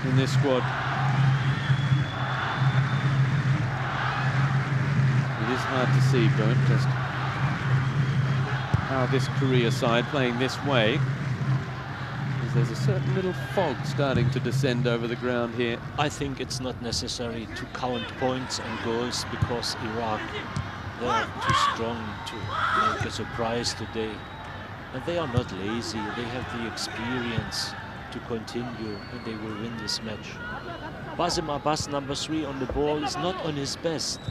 in this squad. It is hard to see, Bernd, just how this Korea side playing this way, because there's a certain little fog starting to descend over the ground here. I think it's not necessary to count points and goals because Iraq, they are too strong to make a surprise today. And they are not lazy, they have the experience to continue and they will win this match. Basim Abbas, number 3 on the ball, is not on his best.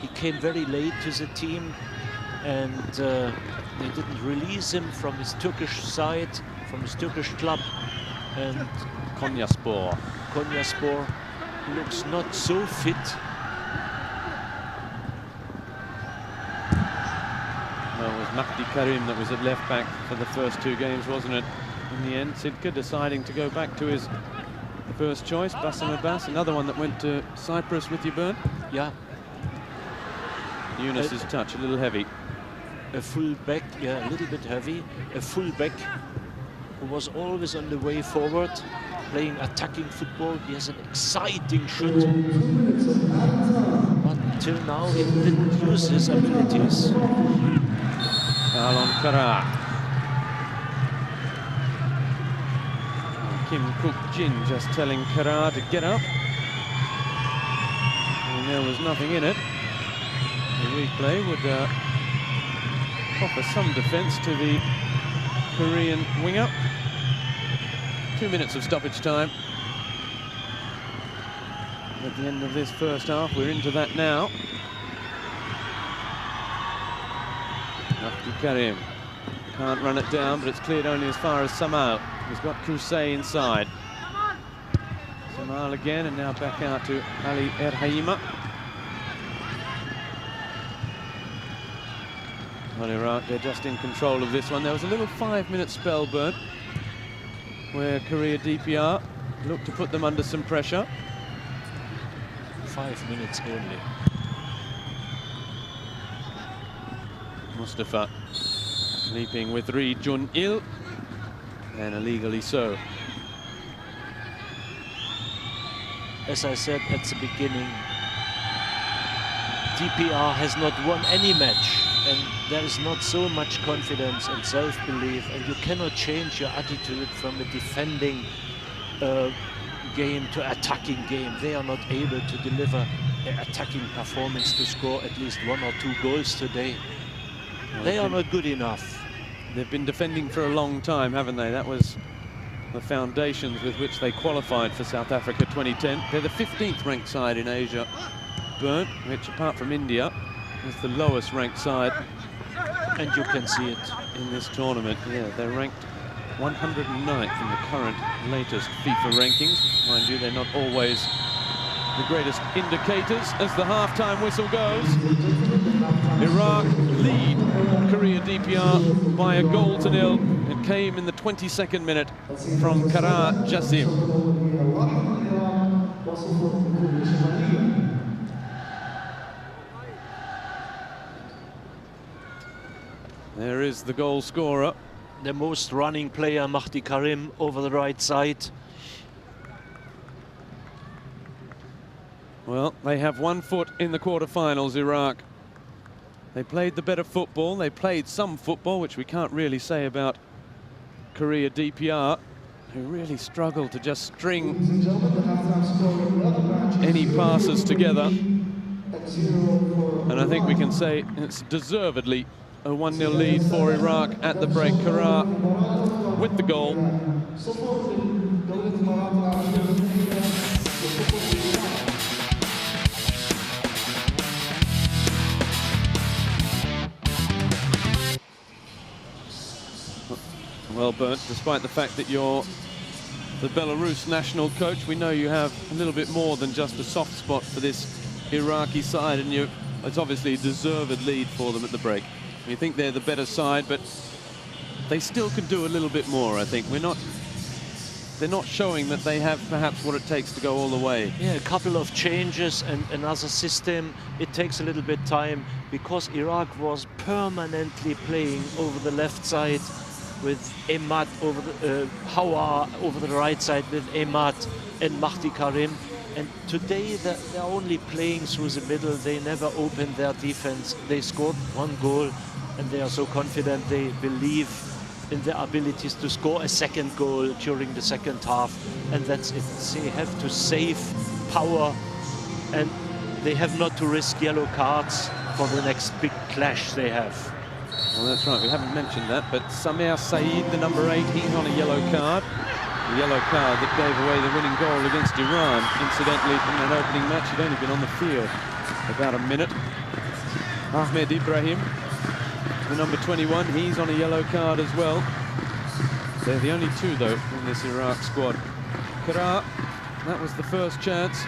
He came very late to the team and they didn't release him from his Turkish side, from his Turkish club. And Konyaspor looks not so fit. Well, it was Mahdi Karim that was at left back for the first 2 games, wasn't it? In the end, Sidka deciding to go back to his first choice, Basim Abbas, another one that went to Cyprus with you, Bernd. Yeah. Yunus's touch, a little heavy. A full back, yeah, a little bit heavy. A full back who was always on the way forward, playing attacking football. He has an exciting shoot. But until now, he didn't use his abilities. Alon Kara. Kim Kuk-jin just telling Kara to get up. And there was nothing in it. The replay would offer some defence to the Korean winger. 2 minutes of stoppage time. At the end of this first half, we're into that now. Mahdi Karim can't run it down, but it's cleared only as far as Samal. He's got Kusay inside. Samal again, and now back out to Ali Erhaima. Well, Iraq, they're just in control of this one. There was a little 5-minute spell, Bernd, where Korea DPR looked to put them under some pressure. 5 minutes only. Mustafa leaping with Ri Jun-il, and illegally so. As I said at the beginning, DPR has not won any match, and there is not so much confidence and self-belief, and you cannot change your attitude from a defending game to attacking game. They are not able to deliver an attacking performance to score at least 1 or 2 goals today. They are not good enough. They've been defending for a long time, haven't they? That was the foundations with which they qualified for South Africa 2010. They're the 15th ranked side in Asia, Bernd, which apart from India is the lowest ranked side. And you can see it in this tournament. Yeah, they're ranked 109th in the current latest FIFA rankings. Mind you, they're not always the greatest indicators as the half-time whistle goes. Iraq lead Korea DPR by a goal to nil. It came in the 22nd minute from Kara Jassim. There is the goal scorer. The most running player, Mahdi Karim, over the right side. Well, they have 1 foot in the quarterfinals, Iraq. They played the better football. They played some football, which we can't really say about Korea DPR, who really struggled to just string any passes together. And I think we can say it's deservedly a 1-0 lead for Iraq at the break. Kara with the goal. Well burnt, despite the fact that you're the Belarus national coach. We know you have a little bit more than just a soft spot for this Iraqi side, and it's obviously a deserved lead for them at the break. We think they're the better side, but they still can do a little bit more, I think. They're not showing that they have perhaps what it takes to go all the way. Yeah, a couple of changes and another system. It takes a little bit time because Iraq was permanently playing over the left side with Ahmed over the Hawa over the right side with Ahmed and Mahdi Karim. And today they're only playing through the middle. They never opened their defense. They scored 1 goal and they are so confident. They believe in their abilities to score a 2nd goal during the 2nd half. And that's it. They have to save power and they have not to risk yellow cards for the next big clash they have. Well, that's right, we haven't mentioned that, but Samir Saeed, the number 8, he's on a yellow card. The yellow card that gave away the winning goal against Iran. Incidentally, in that opening match, he'd only been on the field about a minute. Ahmed Ibrahim, the number 21, he's on a yellow card as well. They're the only 2, though, in this Iraq squad. Kara, that was the first chance.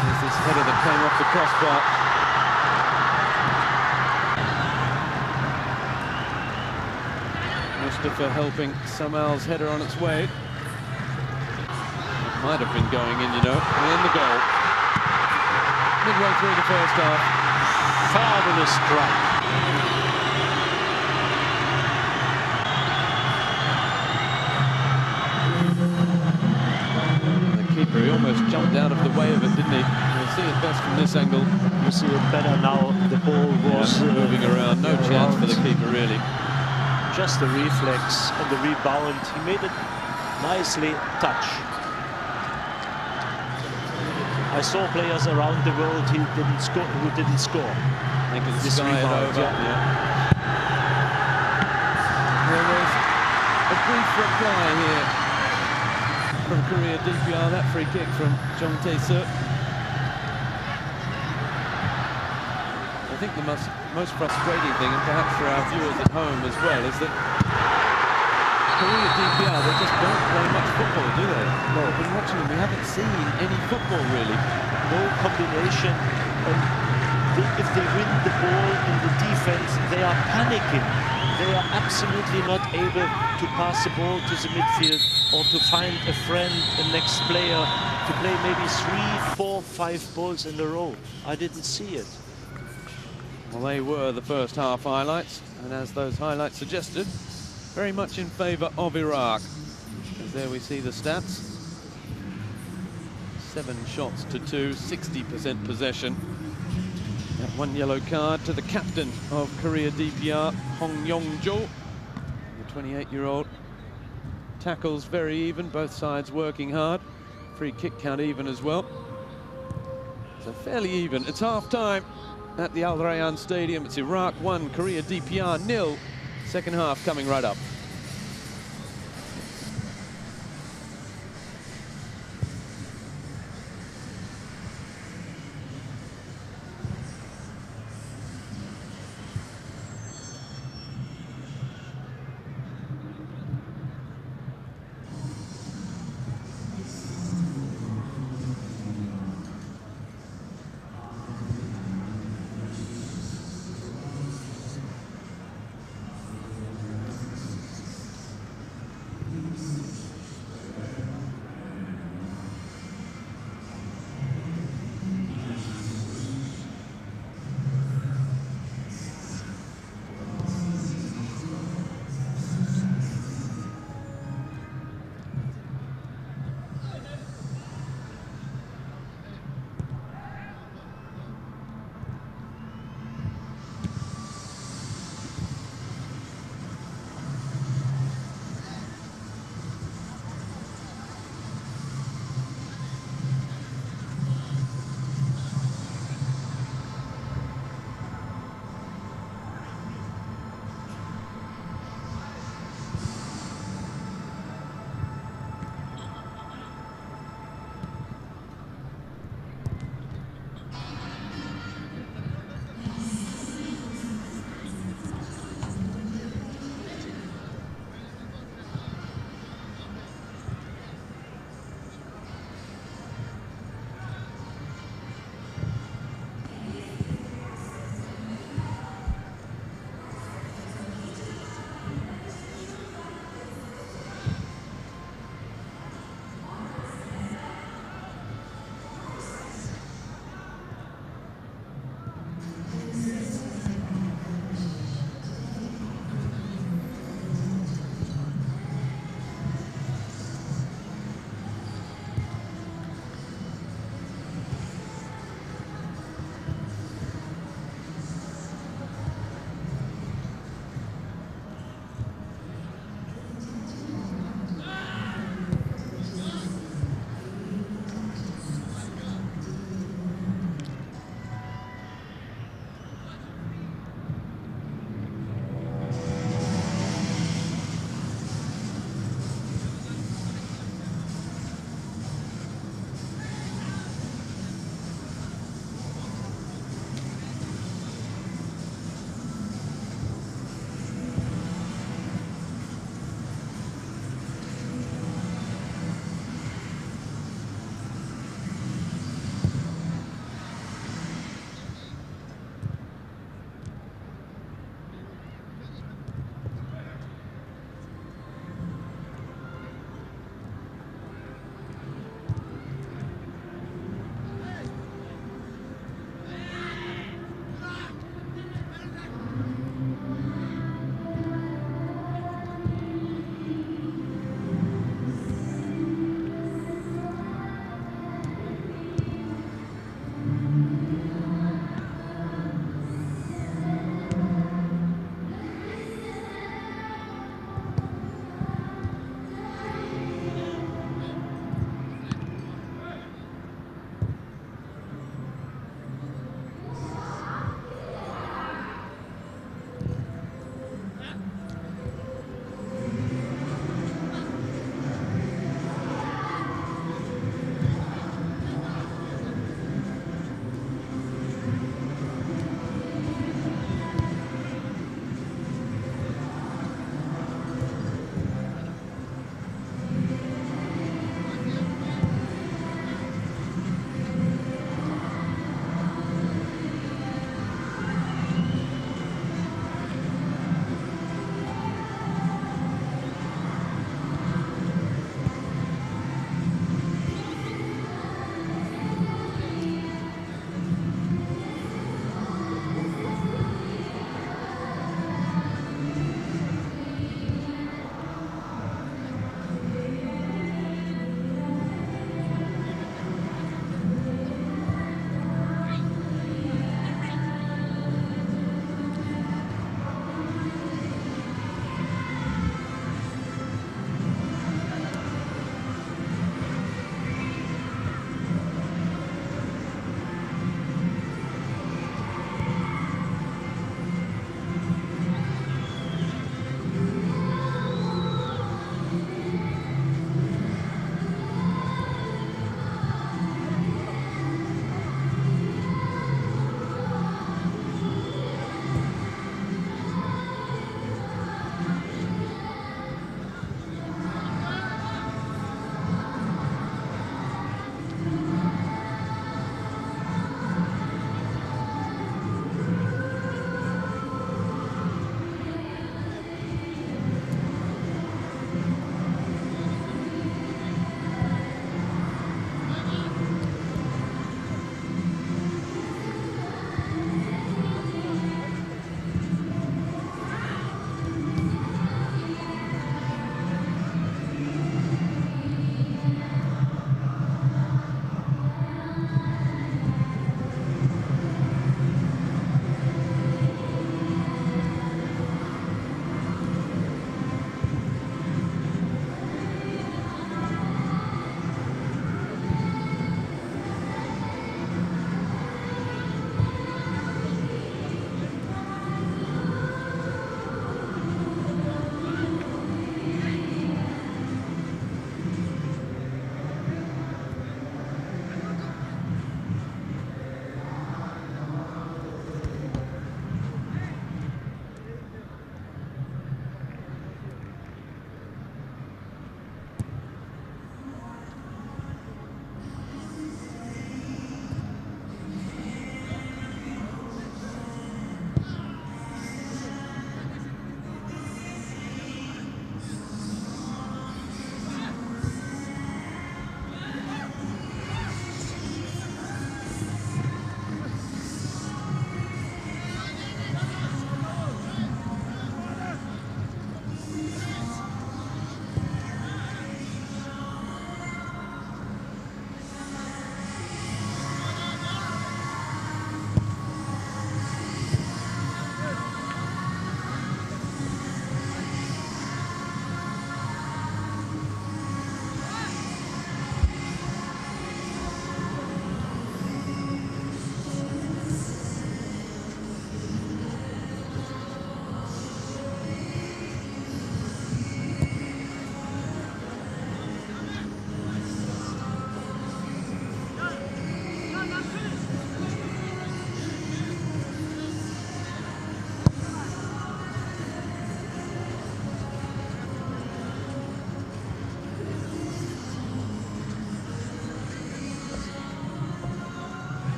There's this header that came off the crossbar. Mustafa helping Samal's header on its way. It might have been going in, you know. And the goal. Midway through the first half. Fabulous strike. The keeper, he almost jumped out of the way of it, didn't he? You'll see it best from this angle. You see it better now. The ball was moving around. No chance for the keeper, really. Just a reflex on the rebound. He made it nicely touch. I saw players around the world who didn't score. They can this rebound. Over. Yeah. There was a brief reply here from Korea DPR. That free kick from Jong Tae-suk. I think the most frustrating thing, and perhaps for our viewers at home as well, is that Korea DPR, they just don't play much football, do they? Well, we've been watching them, we haven't seen any football really. No combination. And if they win the ball in the defense, they are panicking. They are absolutely not able to pass the ball to the midfield or to find a friend, the next player, to play maybe 3, 4, 5 balls in a row. I didn't see it. Well, they were the first half highlights, and as those highlights suggested, very much in favour of Iraq. As there we see the stats. 7 shots to 2, 60% possession. That 1 yellow card to the captain of Korea DPR, Hong Yong-jo, the 28-year-old. Tackles very even, both sides working hard. Free kick count even as well. So fairly even. It's half-time at the Al Rayyan Stadium. It's Iraq 1, Korea DPR 0. Second half coming right up.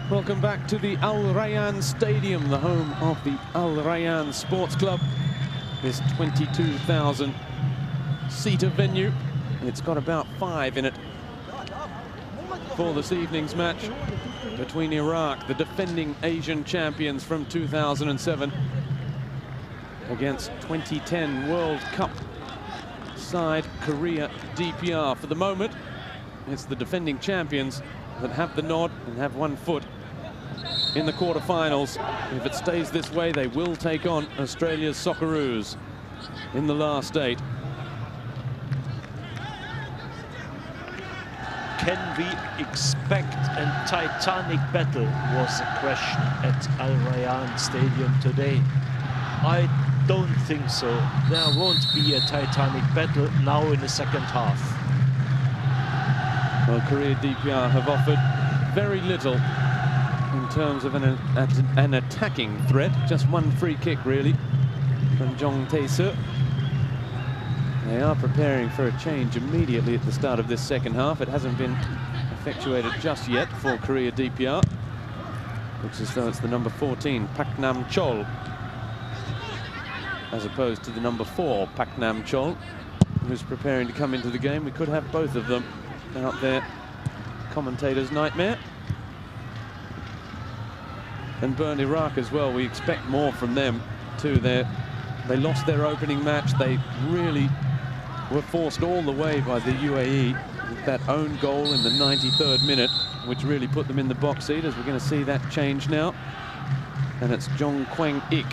Welcome back to the Al Rayyan Stadium, the home of the Al Rayyan Sports Club. This 22,000-seater venue. It's got about 5 in it for this evening's match between Iraq, the defending Asian champions from 2007, against 2010 World Cup side Korea DPR. For the moment, it's the defending champions that have the nod and have 1 foot in the quarterfinals. If it stays this way, they will take on Australia's Socceroos in the last 8. Can we expect a titanic battle, was the question at Al Rayyan Stadium today. I don't think so. There won't be a titanic battle now in the second half. Well, Korea DPR have offered very little in terms of an attacking threat. Just 1 free kick, really, from Jong Tae-seo. They are preparing for a change immediately at the start of this second half. It hasn't been effectuated just yet for Korea DPR. Looks as though it's the number 14, Pak Nam Chol, as opposed to the number 4, Pak Nam Chol, who's preparing to come into the game. We could have both of them out there. Commentator's nightmare. And burn Iraq as well. We expect more from them too. They lost their opening match. They really were forced all the way by the UAE with that own goal in the 93rd minute, which really put them in the box seat, as we're going to see that change now. And it's Jong Kwang-ik,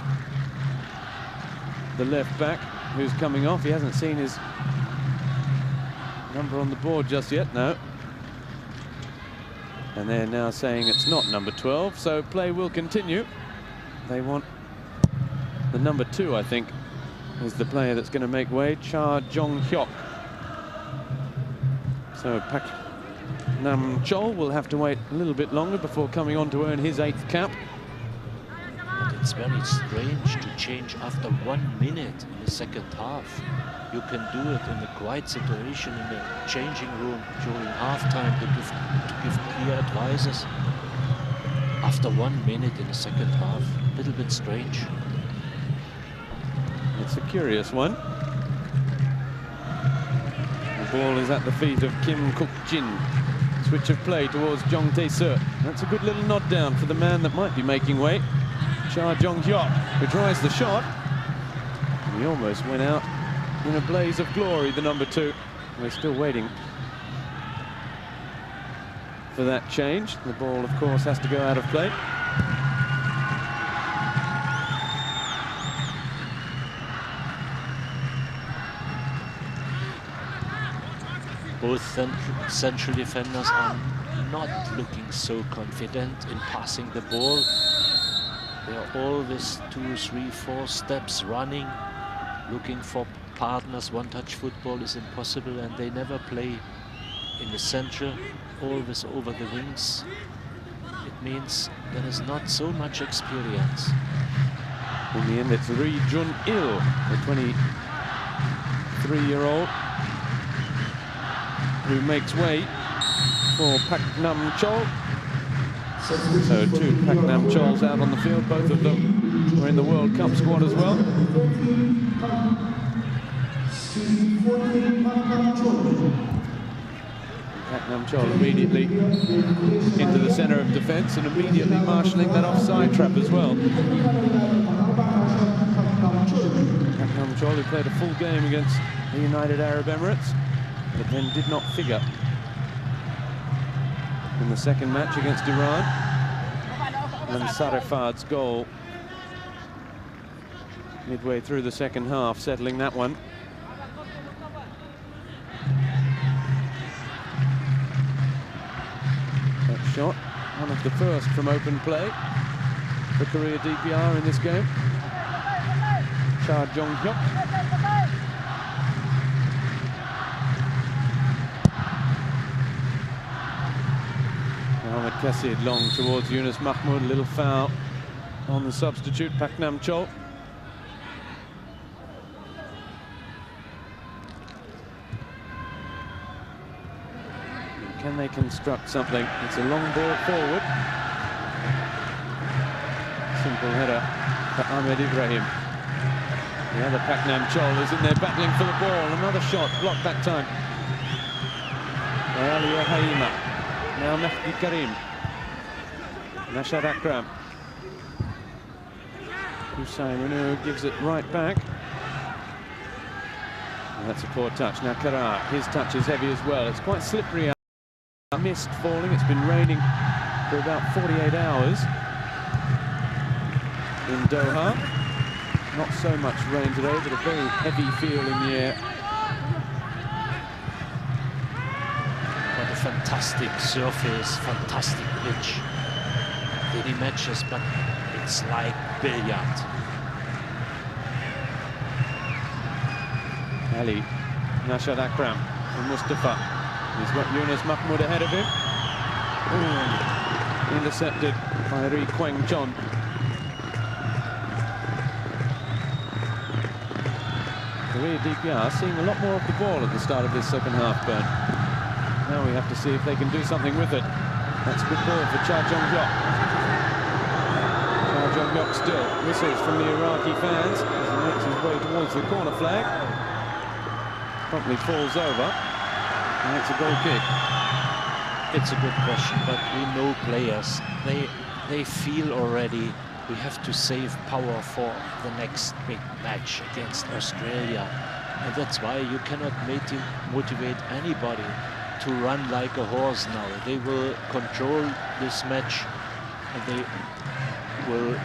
the left back, who's coming off. He hasn't seen his number on the board just yet, no. And they're now saying it's not number 12, so play will continue. They want the number 2, I think, is the player that's going to make way, Cha Jong-hyuk. So Pak Nam Chol will have to wait a little bit longer before coming on to earn his 8th cap. But it's very strange to change after 1 minute in the second half. You can do it in a quiet situation in the changing room during halftime to give clear advices. After 1 minute in the second half, a little bit strange. It's a curious one. The ball is at the feet of Kim Kuk-jin. Switch of play towards Jong Tae-seo. That's a good little nod down for the man that might be making way, Cha Jong-hyuk, who tries the shot. And he almost went out in a blaze of glory, the number 2. We're still waiting for that change. The ball, of course, has to go out of play. Both central defenders are not looking so confident in passing the ball. They are always 2, 3, 4 steps running, looking for partners. One-touch football is impossible, and they never play in the center, always over the wings. It means there is not so much experience. In the end, it's Ri Jun-il, the 23-year-old, who makes way for Pak Nam Chol. So 2 Pak Nam Chols out on the field. Both of them were in the World Cup squad as well. Pak Nam Chol immediately into the centre of defence and immediately marshalling that offside trap as well. Pak Nam Chol, who played a full game against the United Arab Emirates, but then did not figure in the second match against Iran. And Sarifad's goal midway through the second half, settling that one. That shot, one of the first from open play for Korea DPR in this game. Cha Jong-hyuk. Ahmed Kassid long towards Yunus Mahmoud, a little foul on the substitute, Pak Nam Chol. Can they construct something? It's a long ball forward. Simple header for Ahmed Ibrahim. The other Paknam Chol is in there battling for the ball. Another shot blocked that time by Ali Haima. Now Mehdi Karim. Nashad Akram. Hussein Renou gives it right back. And that's a poor touch. Now Kara, his touch is heavy as well. It's quite slippery out. Mist falling. It's been raining for about 48 hours in Doha. Not so much rain today, but a very heavy feel in the air. What a fantastic surface, fantastic pitch. Many matches, but it's like billiard. Ali, Nashad Akram and Mustafa. He's got Yunus Mahmoud ahead of him. Ooh, intercepted by Ri Kweng Chon. Korea DPR seeing a lot more of the ball at the start of this second half, Bern. Now we have to see if they can do something with it. That's a good ball for Cha Jong-hyok. Cha Jong-hyok still whistles from the Iraqi fans as he makes his way towards the corner flag. Promptly falls over, and it's a goal kick. It's a good question, but we know players. They feel already we have to save power for the next big match against Australia, and that's why you cannot motivate anybody to run like a horse now. They will control this match, and they will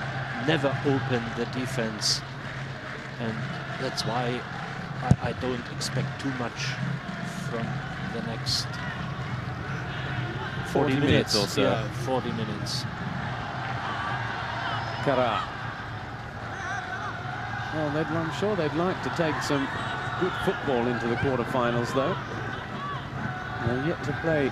never open the defense, and that's why I don't expect too much from the next 40 minutes or so. Yeah, 40 minutes. Kara. Well, I'm sure they'd like to take some good football into the quarterfinals, though. They're yet to play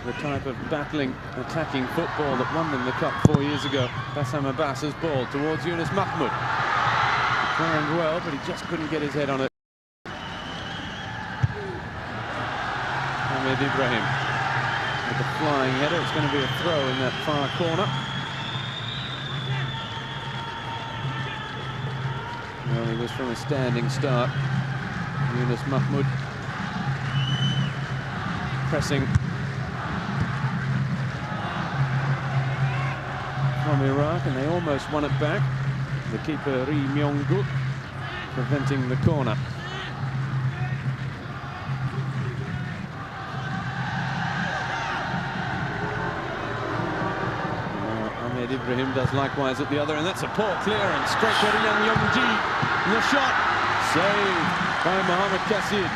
the type of battling, attacking football that won them the cup 4 years ago. Bassam Abbas's ball towards Yunus Mahmoud. He planned well, but he just couldn't get his head on it. Ahmed Ibrahim with a flying header. It's going to be a throw in that far corner. Well, he was from a standing start. Yunus Mahmoud pressing from Iraq, and they almost won it back. The keeper Ri Myung-guk preventing the corner. Ahmed Ibrahim does likewise at the other, and that's a poor clearance straight to Rayyan Yongji. And the shot saved by Mohamed Kassid.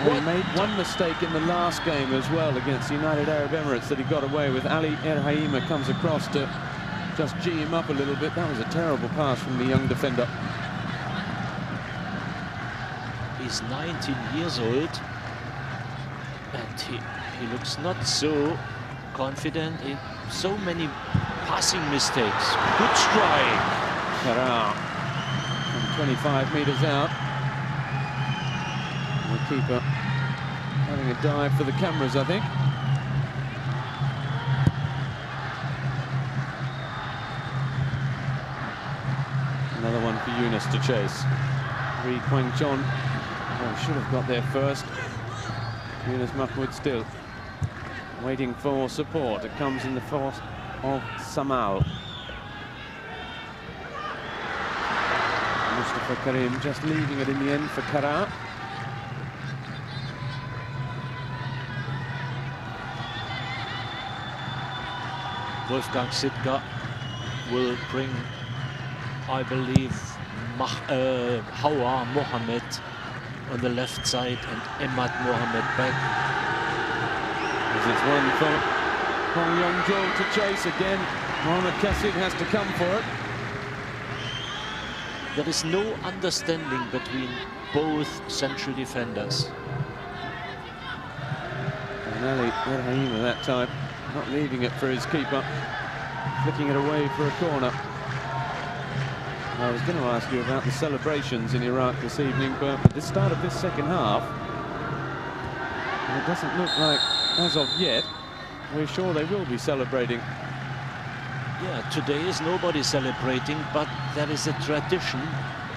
He made one mistake in the last game as well against the United Arab Emirates that he got away with. Ali Erhaima comes across to just G him up a little bit. That was a terrible pass from the young defender. He's 19 years old, and he looks not so confident in so many passing mistakes. Good strike. Kara from 25 meters out. The keeper having a dive for the cameras, I think. Another one for Yunus to chase. Ri Kweng Chon should have got there first. Yunus Mahmoud still waiting for support. It comes in the force of Samal. Mustafa Karim just leaving it in the end for Kara. Wolfgang Sitka will bring, I believe, Hawa Mohammed on the left side and Ahmed Mohammed back. As it's one for Hong Yong-jo to chase again. Mohamed Kassid has to come for it. There is no understanding between both central defenders. And Ali Erhaima that time not leaving it for his keeper, flicking it away for a corner. I was going to ask you about the celebrations in Iraq this evening, but at the start of this second half, it doesn't look like, as of yet, we're sure they will be celebrating. Yeah, today is nobody celebrating, but there is a tradition.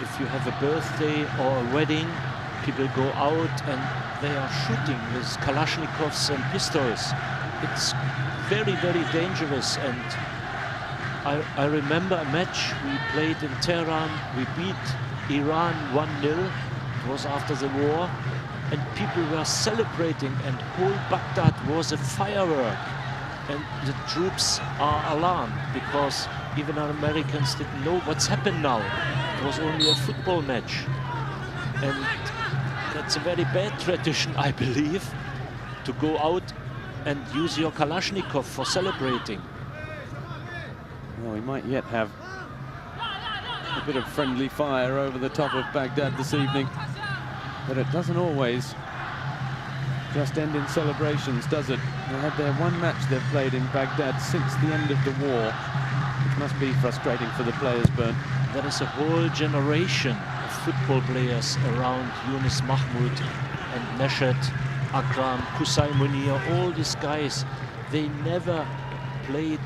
If you have a birthday or a wedding, people go out and they are shooting with Kalashnikovs and pistols. It's very, very dangerous. And I remember a match we played in Tehran. We beat Iran 1-0. It was after the war. And people were celebrating, and whole Baghdad was a firework. And the troops are alarmed because even our Americans didn't know what's happened now. It was only a football match. And that's a very bad tradition, I believe, to go out and use your Kalashnikov for celebrating. Well, we might yet have a bit of friendly fire over the top of Baghdad this evening. But it doesn't always just end in celebrations, does it? They had their one match they've played in Baghdad since the end of the war, which must be frustrating for the players, Bernd. There is a whole generation of football players around Yunus Mahmoud and Neshat, Akram, Qusay Munir, all these guys. They never played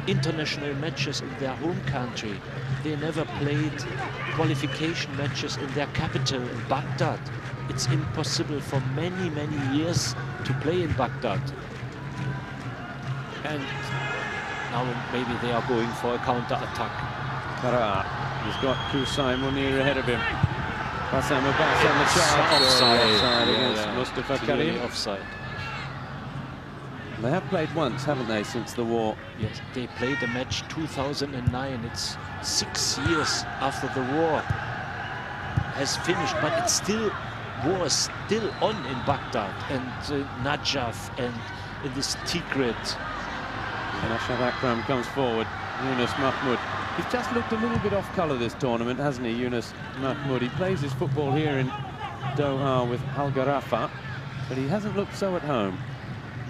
international matches in their home country. They never played qualification matches in their capital, in Baghdad. It's impossible for many, many years to play in Baghdad. And now maybe they are going for a counter-attack. Kara, he's got Qusay Munir ahead of him. Bassam Abbas on the charge. Offside against Mustafa Karim. Offside. They have played once, haven't they, since the war? Yes, they played a match 2009. It's 6 years after the war has finished, but it's still, war is still on in Baghdad and Najaf and in this Tikrit. Nashat Akram comes forward. Yunus Mahmoud. He's just looked a little bit off colour this tournament, hasn't he, Yunus Mahmoud? He plays his football here in Doha with Al Gharafa, but he hasn't looked so at home.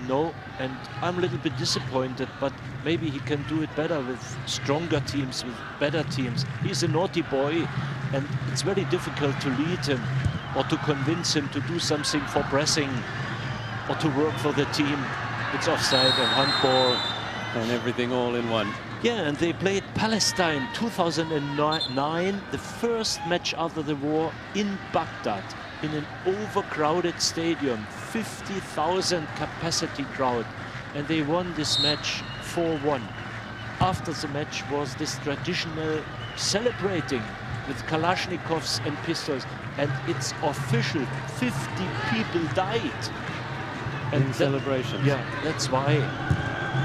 No, and I'm a little bit disappointed, but maybe he can do it better with stronger teams, with better teams. He's a naughty boy, and it's very difficult to lead him or to convince him to do something for pressing or to work for the team. It's offside and handball. And everything all in one. Yeah, and they played Palestine 2009, the first match after the war in Baghdad, in an overcrowded stadium, 50,000 capacity crowd, and they won this match 4-1. After the match was this traditional celebrating with Kalashnikovs and pistols, and it's official, 50 people died. And in celebrations. Yeah, that's why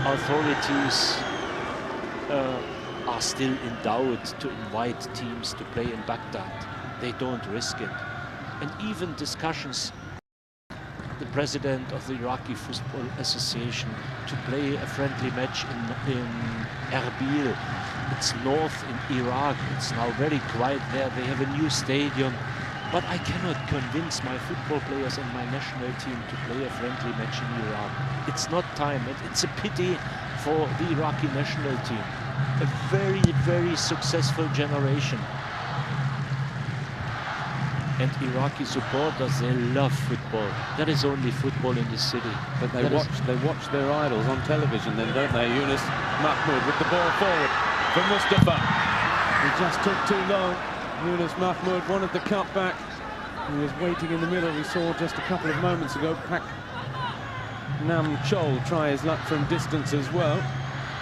authorities are still in doubt to invite teams to play in Baghdad. They don't risk it. And even discussions, the president of the Iraqi Football Association, to play a friendly match in Erbil. It's north in Iraq. It's now very quiet there. They have a new stadium. But I cannot convince my football players and my national team to play a friendly match in Iraq. It's not time. It's a pity for the Iraqi national team. A very, very successful generation. And Iraqi supporters, they love football. There is only football in the city. But they watch their idols on television then, don't they? Yunus Mahmoud with the ball forward for Mustafa. He just took too long. Yunus Mahmoud wanted the cut back. He was waiting in the middle. We saw just a couple of moments ago Pak Nam Chol try his luck from distance as well.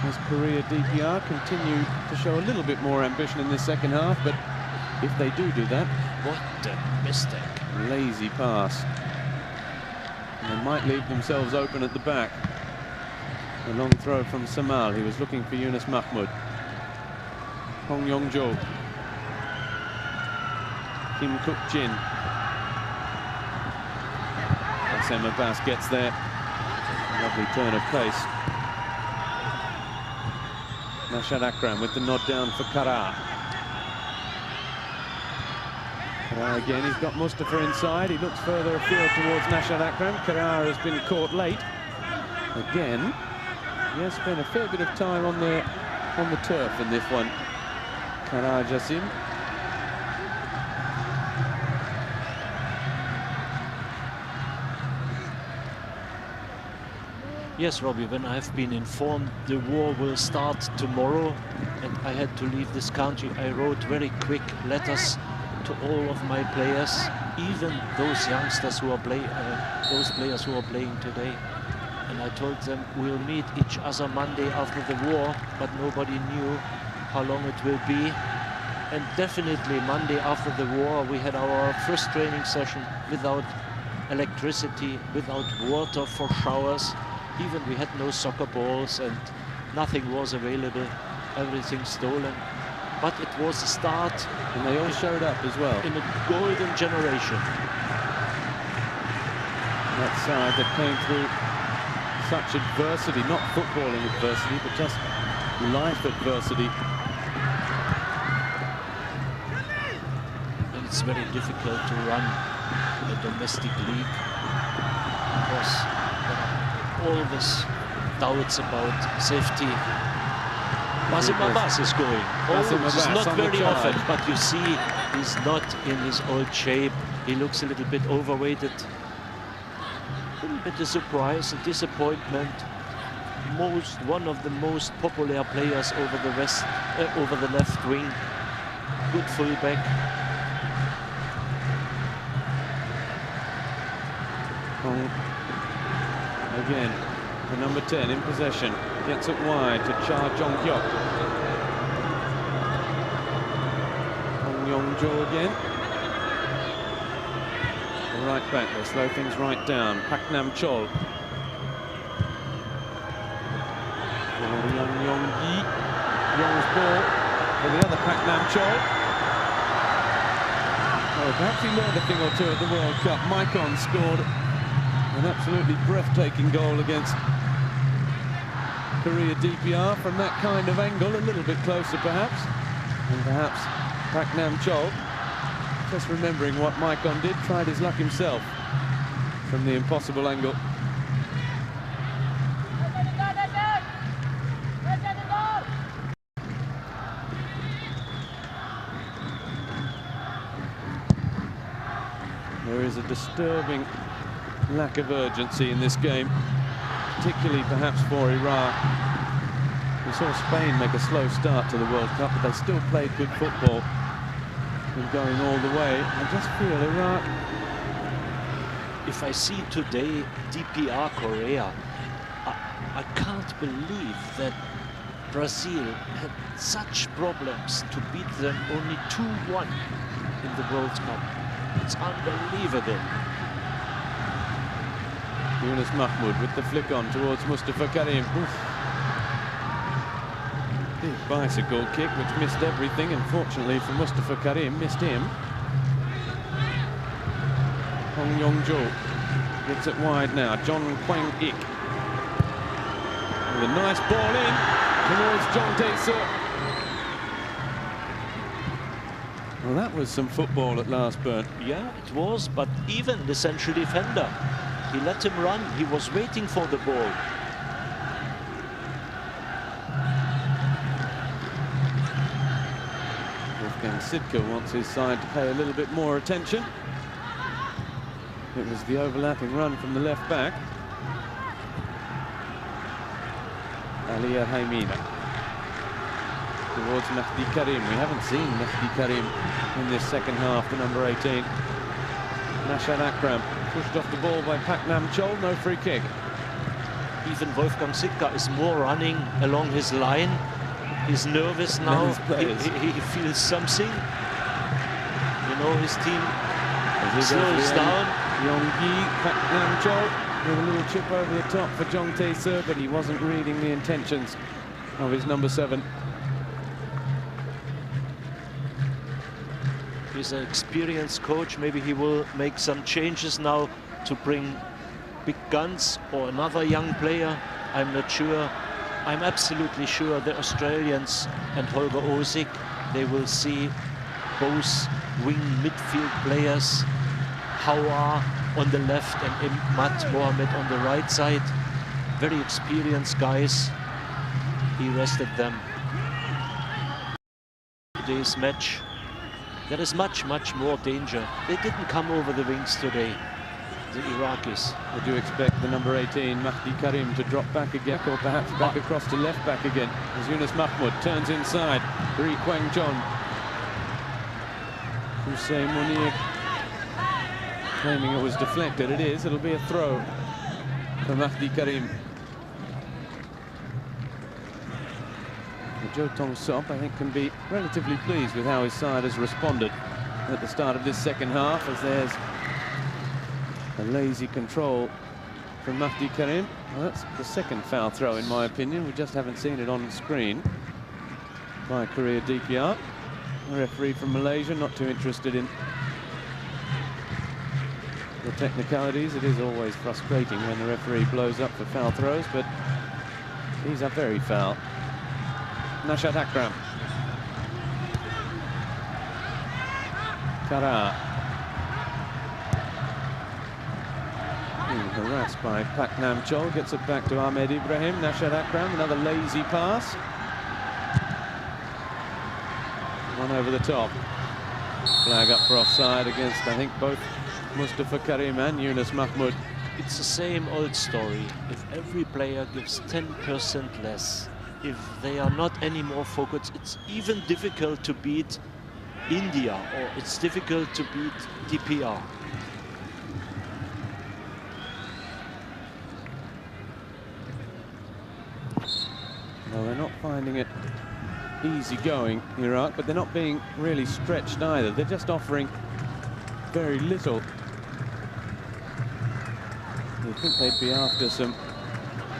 As Korea DPR continue to show a little bit more ambition in this second half, but if they do that, what a mistake. Lazy pass. And they might leave themselves open at the back. A long throw from Samal. He was looking for Yunus Mahmoud. Hong Yong-jo. Kim Kuk-jin. Bassam Abbas gets there. Lovely turn of pace. Nashat Akram with the nod down for Kara. Kara again, he's got Mustafa inside. He looks further afield towards Nashat Akram. Kara has been caught late. Again, he has spent a fair bit of time on the turf in this one. Kara Jassim. Yes, Robbie, when I've been informed the war will start tomorrow and I had to leave this country, I wrote very quick letters to all of my players, even those youngsters who are those players who are playing today. And I told them we'll meet each other Monday after the war, but nobody knew how long it will be. And definitely Monday after the war, we had our first training session without electricity, without water for showers. Even we had no soccer balls and nothing was available, everything stolen. But it was a start. And they all showed up as well. In a golden generation. That side that came through such adversity, not footballing adversity, but just life adversity. And it's very difficult to run a domestic league because there are always doubts about safety. Basim Abbas is going. It's not very often, but you see he's not in his old shape. He looks a little bit overweighted. A little bit of surprise and disappointment. One of the most popular players over the left wing. Good fullback. Again, the number 10 in possession. Gets it wide to Cha Jong-hyuk. Hong Yong-jo again. The right back, they slow things right down. Pak Nam-chol. Young Yong-yi. Young's ball for the other Pak Nam-chol. Oh, perhaps he learned a thing or two at the World Cup. Maikon scored an absolutely breathtaking goal against Korea DPR from that kind of angle, a little bit closer perhaps. And perhaps Pak Nam-chol, just remembering what Maikon did, tried his luck himself from the impossible angle. There is a disturbing lack of urgency in this game, particularly perhaps for Iraq. We saw Spain make a slow start to the World Cup, but they still played good football and going all the way. I just feel Iraq... If I see today DPR Korea, I can't believe that Brazil had such problems to beat them only 2-1 in the World Cup. It's unbelievable. Yunus Mahmoud with the flick on towards Mustafa Karim. Oof. Big bicycle kick which missed everything, and fortunately for Mustafa Karim, missed him. Hong Yong-jo gets it wide now. John Kwang-ik with a nice ball in towards John Tae-soo. Well, that was some football at last, Bernd. Yeah, it was, but even the central defender, he let him run. He was waiting for the ball. Wolfgang Sidka wants his side to pay a little bit more attention. It was the overlapping run from the left back. Aliyah Haimina towards Mehdi Karim. We haven't seen Mehdi Karim in this second half, the number 18. Nashad Akram pushed off the ball by Pak Nam-chol, no free kick. Even Wolfgang Sidka is more running along his line. He's nervous now. He feels something. You know, his team slows down. Yong-yi, Pak Nam-chol with a little chip over the top for Jong Tae-soo, but he wasn't reading the intentions of his number 7. He's an experienced coach. Maybe he will make some changes now to bring big guns or another young player. I'm not sure. I'm absolutely sure the Australians and Holger Osik, they will see both wing midfield players, Hawar on the left and Imad Mohamed on the right side. Very experienced guys. He rested them. Today's match, there is much more danger. They didn't come over the wings today. the Iraqis. I do expect the number 18, Mahdi Karim, to drop back again, or perhaps back across to left back again, as Yunus Mahmoud turns inside. Ri Kwang Chon. Hussein Munir claiming it was deflected. It is. It'll be a throw for Mahdi Karim. Jo Tong Sop, I think, can be relatively pleased with how his side has responded at the start of this second half, as there's a lazy control from Mahdi Karim. Well, that's the second foul throw, in my opinion. We just haven't seen it on screen by Korea DPR. The referee from Malaysia not too interested in the technicalities. It is always frustrating when the referee blows up for foul throws, but these are very foul. Nashat Akram. Kara. Harassed by Pak Nam Chol, gets it back to Ahmed Ibrahim. Nashat Akram, another lazy pass. One over the top. Flag up for offside against, I think, both Mustafa Karim and Yunus Mahmoud. It's the same old story. If every player gives 10% less, if they are not any more focused, it's even difficult to beat India, or it's difficult to beat DPR. Well, they're not finding it easy going, Iraq, but they're not being really stretched either. They're just offering very little. You'd think they'd be after some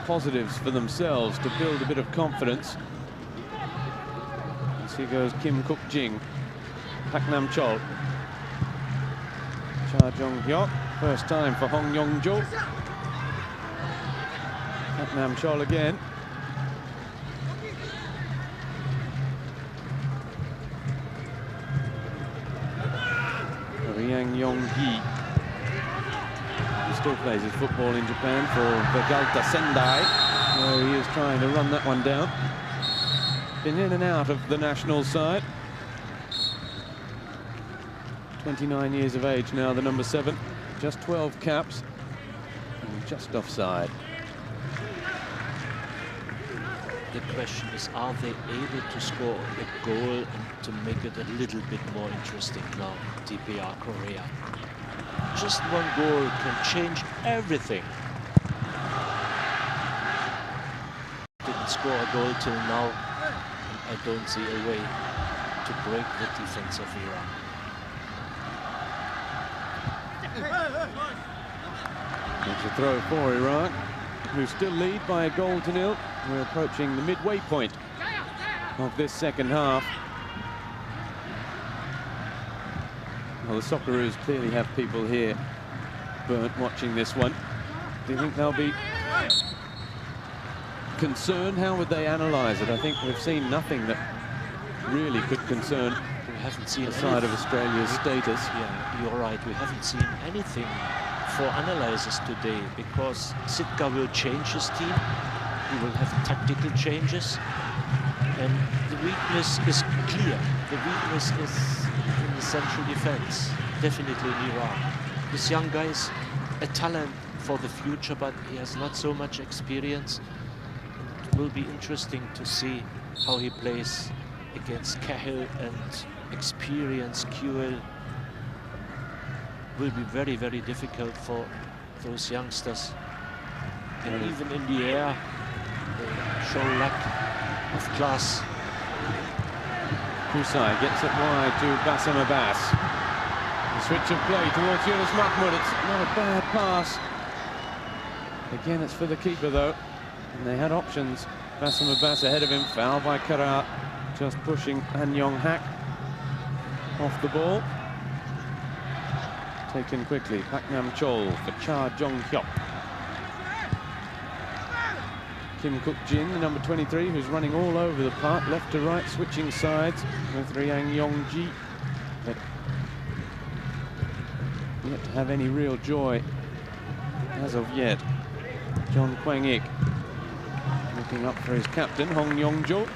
positives for themselves to build a bit of confidence. As here goes Kim Kuk Jing. Pak Nam Chol. Cha Jong Hyok. First time for Hong Yong Jo. Pak Nam Chol again. Rayyan Yong Hee. He still plays his football in Japan for Vegalta Sendai, where he is trying to run that one down. Been in and out of the national side. 29 years of age now, the number 7. Just 12 caps. And just offside. The question is, are they able to score a goal and to make it a little bit more interesting now, DPR Korea? Just one goal can change everything. Didn't score a goal till now, and I don't see a way to break the defense of Iran. It's a throw for Iraq, who still lead by a goal to nil. We're approaching the midway point of this second half. Well, the Socceroos clearly have people here burnt watching this one. Do you think they'll be concerned? How would they analyse it? I think we've seen nothing that really could concern We haven't seen the side of Australia's status. Yeah, you're right. We haven't seen anything for analysis today, because Sitka will change his team. He will have tactical changes, and the weakness is clear. The weakness is in the central defense, definitely in Iran. This young guy is a talent for the future, but he has not so much experience. It will be interesting to see how he plays against Cahill and experienced QL. Will be very, very difficult for those youngsters. And even in the air, they show lack of class. Kusai gets it wide to Bassam Abbas. The switch of play towards Yunus Mahmoud. It's not a bad pass. Again, it's for the keeper, though. And they had options. Bassam Abbas ahead of him. Foul by Kara. Just pushing Han Yong Hak off the ball. Taken quickly. Pak Nam Chol for Cha Jong Hyok. Kim Kuk Jin, the number 23, who's running all over the park, left to right, switching sides with Rayyan Yong Ji. But yet to have any real joy as of yet. John Kwang Ik looking up for his captain, Hong Yong Jo.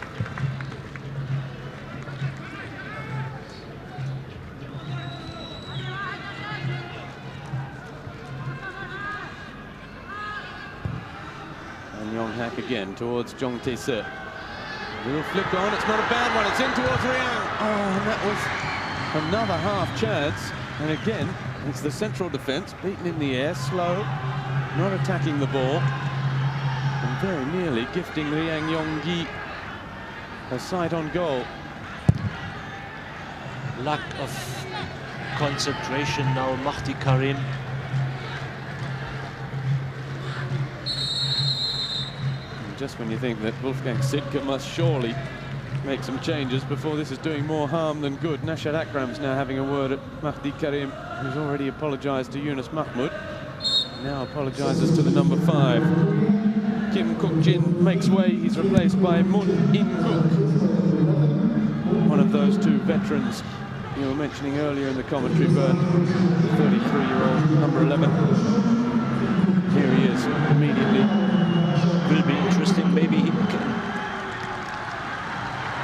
Yong-hak again towards Jong Tae-se. Little flick on, it's not a bad one, it's in towards Rayyan. Oh, and that was another half chance. And again, it's the central defence, beaten in the air, slow, not attacking the ball. And very nearly gifting Rayyan Yonggi a sight on goal. Lack of concentration now, Mahdi Karim. And just when you think that Wolfgang Sitka must surely make some changes before this is doing more harm than good, Nashad Akram's now having a word at Mahdi Karim, who's already apologised to Yunus Mahmoud. Now apologises to the number 5. Kim Kuk-jin makes way. He's replaced by Moon In-guk, one of those two veterans you were mentioning earlier in the commentary, Bert. 33-year-old number 11. Here he is immediately. Will be interesting. Maybe he can.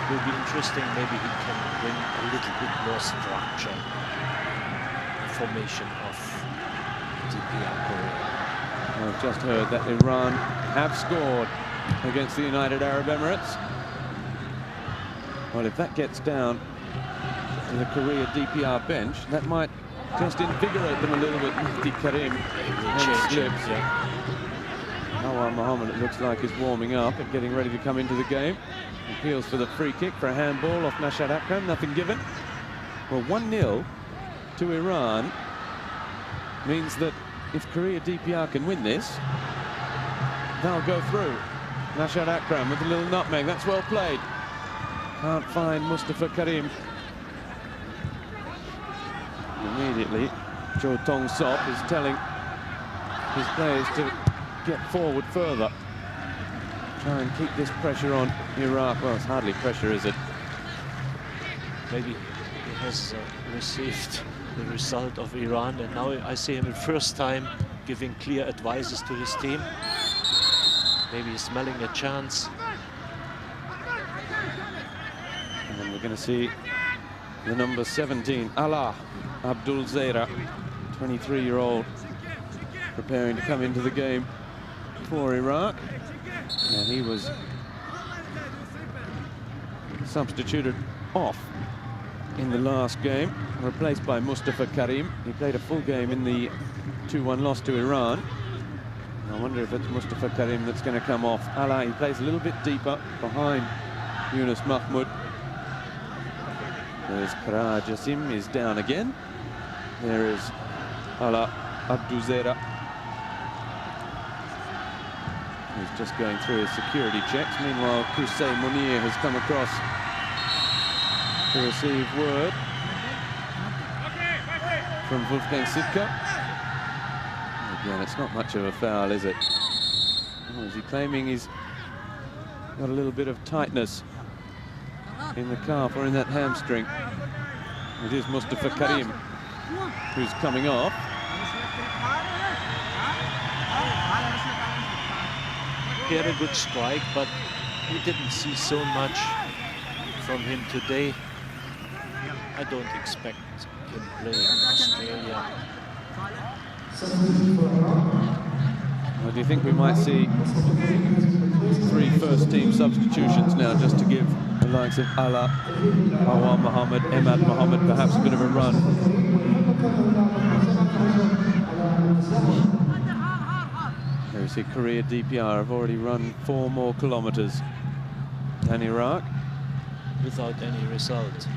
Will be interesting. Maybe he can bring a little bit more structure. Formation of DPR Korea. I've just heard that Iran have scored against the United Arab Emirates. Well, if that gets down to the Korea DPR bench, that might just invigorate them a little bit. Mahdi Karim slips. Nawar Mohammed, it looks like, is warming up and getting ready to come into the game. Appeals for the free kick for a handball off Nashad Akram, nothing given. Well, 1-0 to Iran means that if Korea DPR can win this, they'll go through. Nashad Akram with a little nutmeg, that's well played. Can't find Mustafa Karim. Immediately, Jo Tong-sop is telling his players to get forward further. Try and keep this pressure on Iraq. Well, it's hardly pressure, is it? Maybe he has received the result of Iran, and now I see him the first time giving clear advices to his team. Maybe he's smelling a chance. And we're going to see the number 17, Alaa Abdul Zaira, 23-year-old, preparing to come into the game for Iraq. And he was substituted off in the last game, replaced by Mustafa Karim. He played a full game in the 2-1 loss to Iran. I wonder if it's Mustafa Karim that's going to come off. Alaa, he plays a little bit deeper behind Yunus Mahmoud. There's Kara Jassim is down again. There is Alaa Abdul Zaira. He's just going through his security checks. Meanwhile, Qusay Munir has come across to receive word from Wolfgang Sitka. Again, it's not much of a foul, is it? Oh, is he claiming he's got a little bit of tightness in the calf or in that hamstring? It is Mustafa Karim who's coming off. He had a good strike, but we didn't see so much from him today. I don't expect him playing Australia. Well, do you think we might see 3 first-team substitutions now, just to give the likes of Alaa, Awar Mohammed, Ahmed Mohammed perhaps a bit of a run? There you see Korea DPR have already run 4 more kilometers than Iraq. Without any result.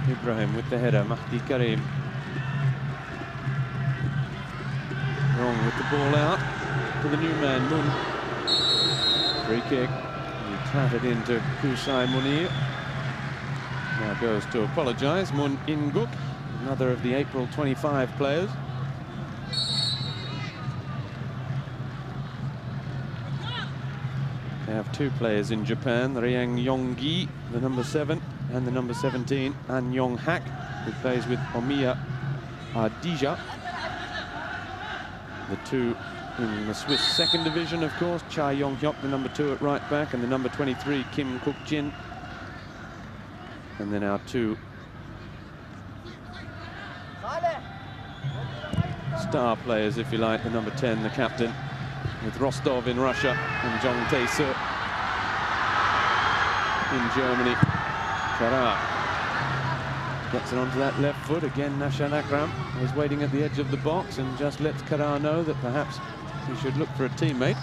Ibrahim with the header, Mahdi Karim. Wrong with the ball out to the new man, Moon. Free kick. He clattered into Qusay Munir. Now goes to apologise, Moon In-guk, another of the April 25 players. They have 2 players in Japan, Rayyan Yonggi, the number 7, and the number 17, An Yong-hak, who plays with Omiya Ardija. The 2 in the Swiss second division, of course, Cha Yong-hyuk, the number 2 at right back, and the number 23, Kim Kuk-jin. And then our 2 star players, if you like, the number 10, the captain, with Rostov in Russia and Jong Tae-se in Germany. Kara gets it onto that left foot. Again, Nashan Akram was waiting at the edge of the box and just lets Kara know that perhaps he should look for a teammate.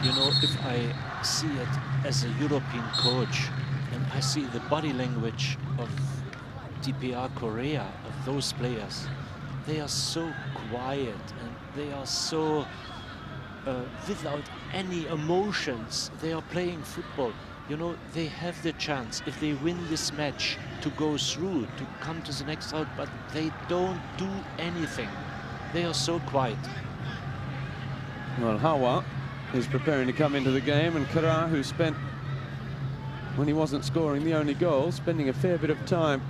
You know, if I see it as a European coach and I see the body language of DPR Korea, of those players, they are so quiet and they are so without any emotions. They are playing football. You know, they have the chance, if they win this match, to go through, to come to the next round, but they don't do anything. They are so quiet. Well, Hawa is preparing to come into the game, and Kara, who spent, when he wasn't scoring the only goal, spending a fair bit of time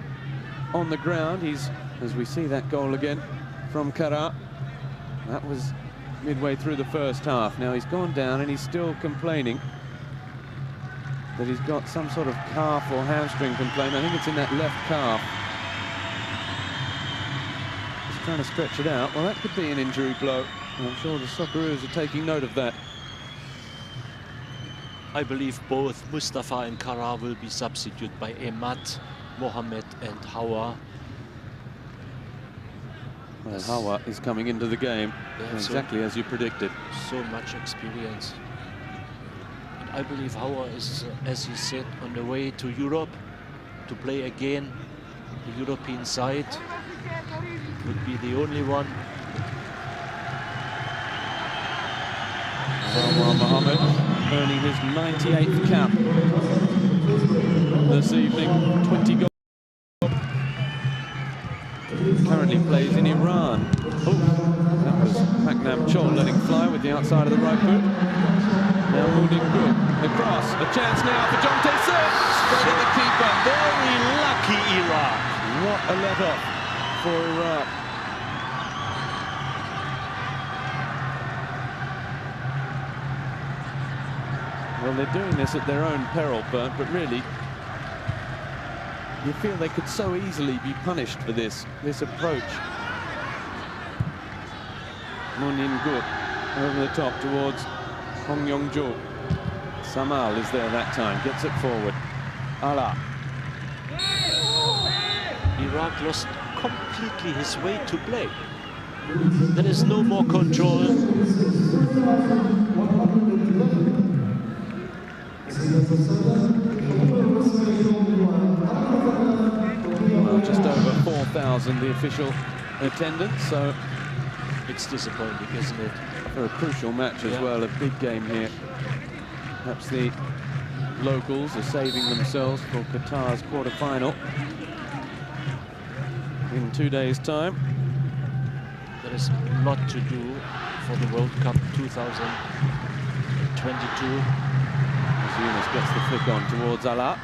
on the ground. He's, as we see that goal again from Kara, that was midway through the first half. Now he's gone down and he's still complaining that he's got some sort of calf or hamstring complaint. I think it's in that left calf. He's trying to stretch it out. Well, that could be an injury blow. I'm sure the Socceroos are taking note of that. I believe both Mustafa and Kara will be substituted by Ahmed, Mohammed and Hawa. Well, Hawa is coming into the game exactly as you predicted. So much experience. And I believe Hawa is, as you said, on the way to Europe to play again the European side. Would be the only one. Mohammed earning his 98th cap this evening, 20 goals. Currently plays in Iran. Oh, that was Haknam Chol letting fly with the outside of the right boot. Now moving good. The cross, a chance now for Jong Tae-se. Straight at the keeper. Very lucky Iraq. What a let-off for Iraq. Well, they're doing this at their own peril, Bernd, but really, you feel they could so easily be punished for this approach. Moon In-guk over the top towards Hong Yong-jo. Samal is there that time, gets it forward. Ala. Iraq lost completely his way to play. There is no more control. Well, just over 4,000 the official attendance, so it's disappointing, isn't it? For a crucial match as well, a big game here. Perhaps the locals are saving themselves for Qatar's quarter-final in 2 days' time. There is a lot to do for the World Cup 2022. Yunus gets the flick on towards Ala.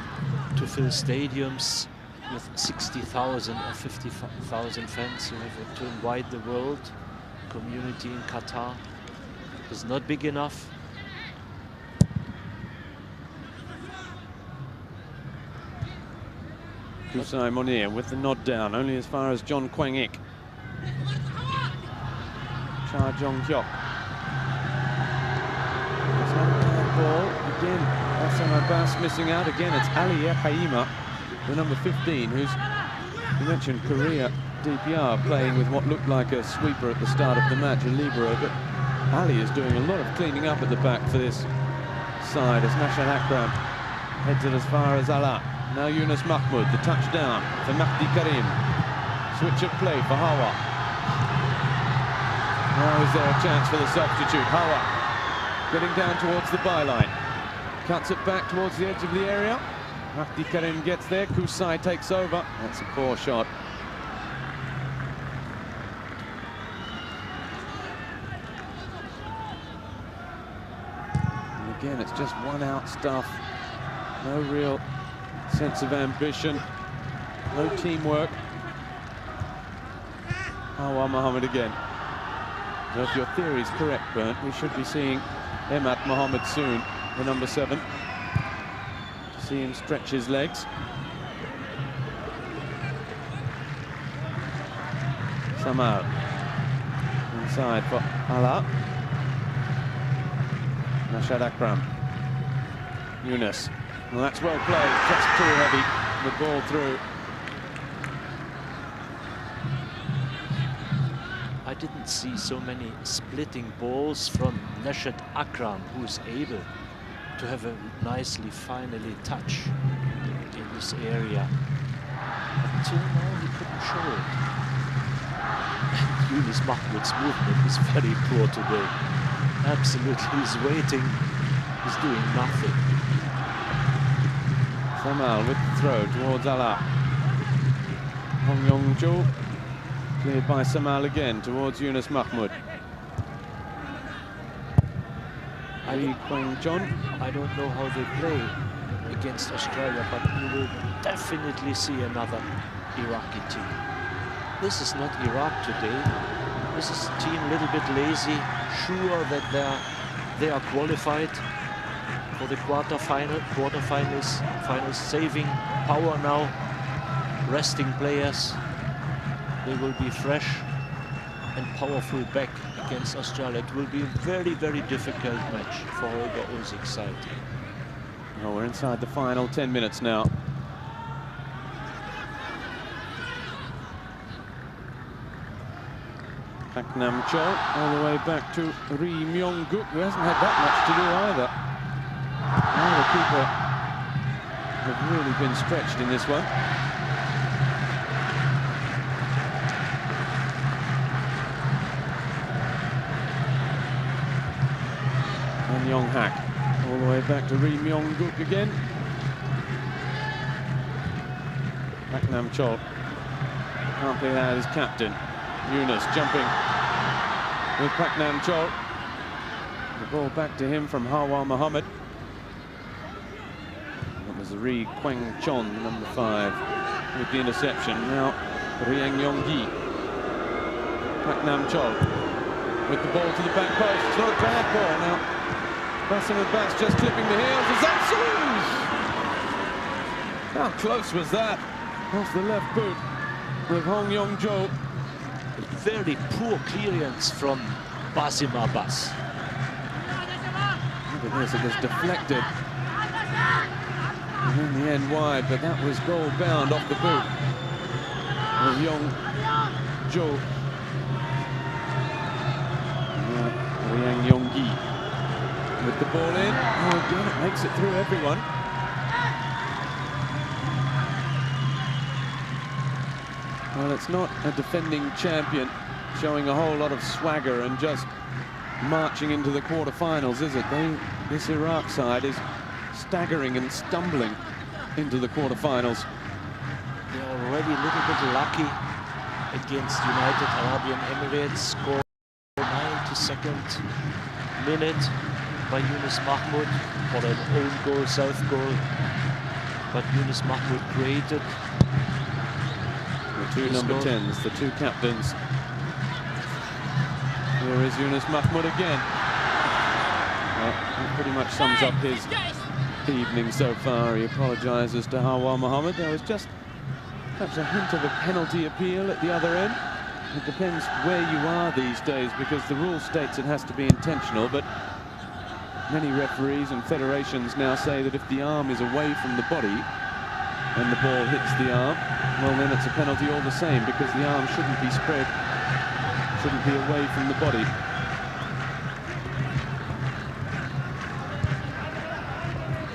To fill stadiums with 60,000 or 50,000 fans, to invite the world community in Qatar is not big enough. Kusai Monir with the nod down, only as far as John Kwang-ik. Cha Jong-hyuk. Ball again. Hassan Abbas missing out again. It's Ali Haima, the number 15, who's, you mentioned Korea DPR playing with what looked like a sweeper at the start of the match, a libero, but Ali is doing a lot of cleaning up at the back for this side as Nashan Akram heads it as far as Ala. Now Yunus Mahmoud, the touchdown for Mahdi Karim. Switch of play for Hawa. Now is there a chance for the substitute? Hawa getting down towards the byline. Cuts it back towards the edge of the area. Mahdi Karim gets there. Kusai takes over. That's a poor shot. And again, it's just one-out stuff. No real sense of ambition. No teamwork. Hawa Mohammed again. So if your theory is correct, Bernd, we should be seeing Ahmed Mohammed soon, the number 7. See him stretch his legs. Samal. Inside for Allah. Rashad Akram. Yunus. Well, that's well played, just too heavy. The ball through. I didn't see so many splitting balls from Rashad Akram, who's able to have a nicely, finally touch in this area. Until now, he couldn't show it. And Yunus Mahmoud's movement is very poor today. Absolutely, he's waiting. He's doing nothing. Samal with the throw towards Allah. Hong Yong-jo cleared by Samal again towards Yunus Mahmoud. Lee Kwang-John. I don't know how they play against Australia, but you will definitely see another Iraqi team. This is not Iraq today. This is a team a little bit lazy, sure that they are qualified for the quarterfinals, saving power now, resting players. They will be fresh and powerful back against Australia. It will be a very, very difficult match for Holger Usik's side. Oh, we're inside the final 10 minutes now. Pak Nam Chol all the way back to Ri Myong-guk, who hasn't had that much to do either. Now the keeper have really been stretched in this one. And Yong-hak all the way back to Ri Myong-guk again. Pak Nam Chol can't play that as captain. Yunus jumping with Pak Nam Chol. The ball back to him from Hawa Mohammed. That was Ri Kwang-chon, number 5, with the interception. Now Rayyan Yonggi. Pak Nam Chol with the ball to the back post. It's not a bad ball now. Bassam Abbas just clipping the heels. Is that Salleh? How close was that? Off the left boot with Hong Yong-jo. Very poor clearance from Basim Abbas. Look at this, it was deflected. And in the end wide, but that was goal bound off the boot of Yong-jo. Rayyan Yonggi with the ball in. Oh, again, it makes it through everyone. Well, it's not a defending champion showing a whole lot of swagger and just marching into the quarterfinals, is it? This Iraq side is staggering and stumbling into the quarterfinals. They're already a little bit lucky against United Arabian Emirates. Score 92nd minute by Yunus Mahmoud for an own goal, self-goal. But Yunus Mahmoud created. The two number 10s, the two captains. Here is Yunus Mahmoud again. Well, that pretty much sums up his evening so far. He apologises to Hawa Mohammed. There was just perhaps a hint of a penalty appeal at the other end. It depends where you are these days, because the rule states it has to be intentional, but many referees and federations now say that if the arm is away from the body and the ball hits the arm, well, then it's a penalty all the same, because the arm shouldn't be spread, shouldn't be away from the body.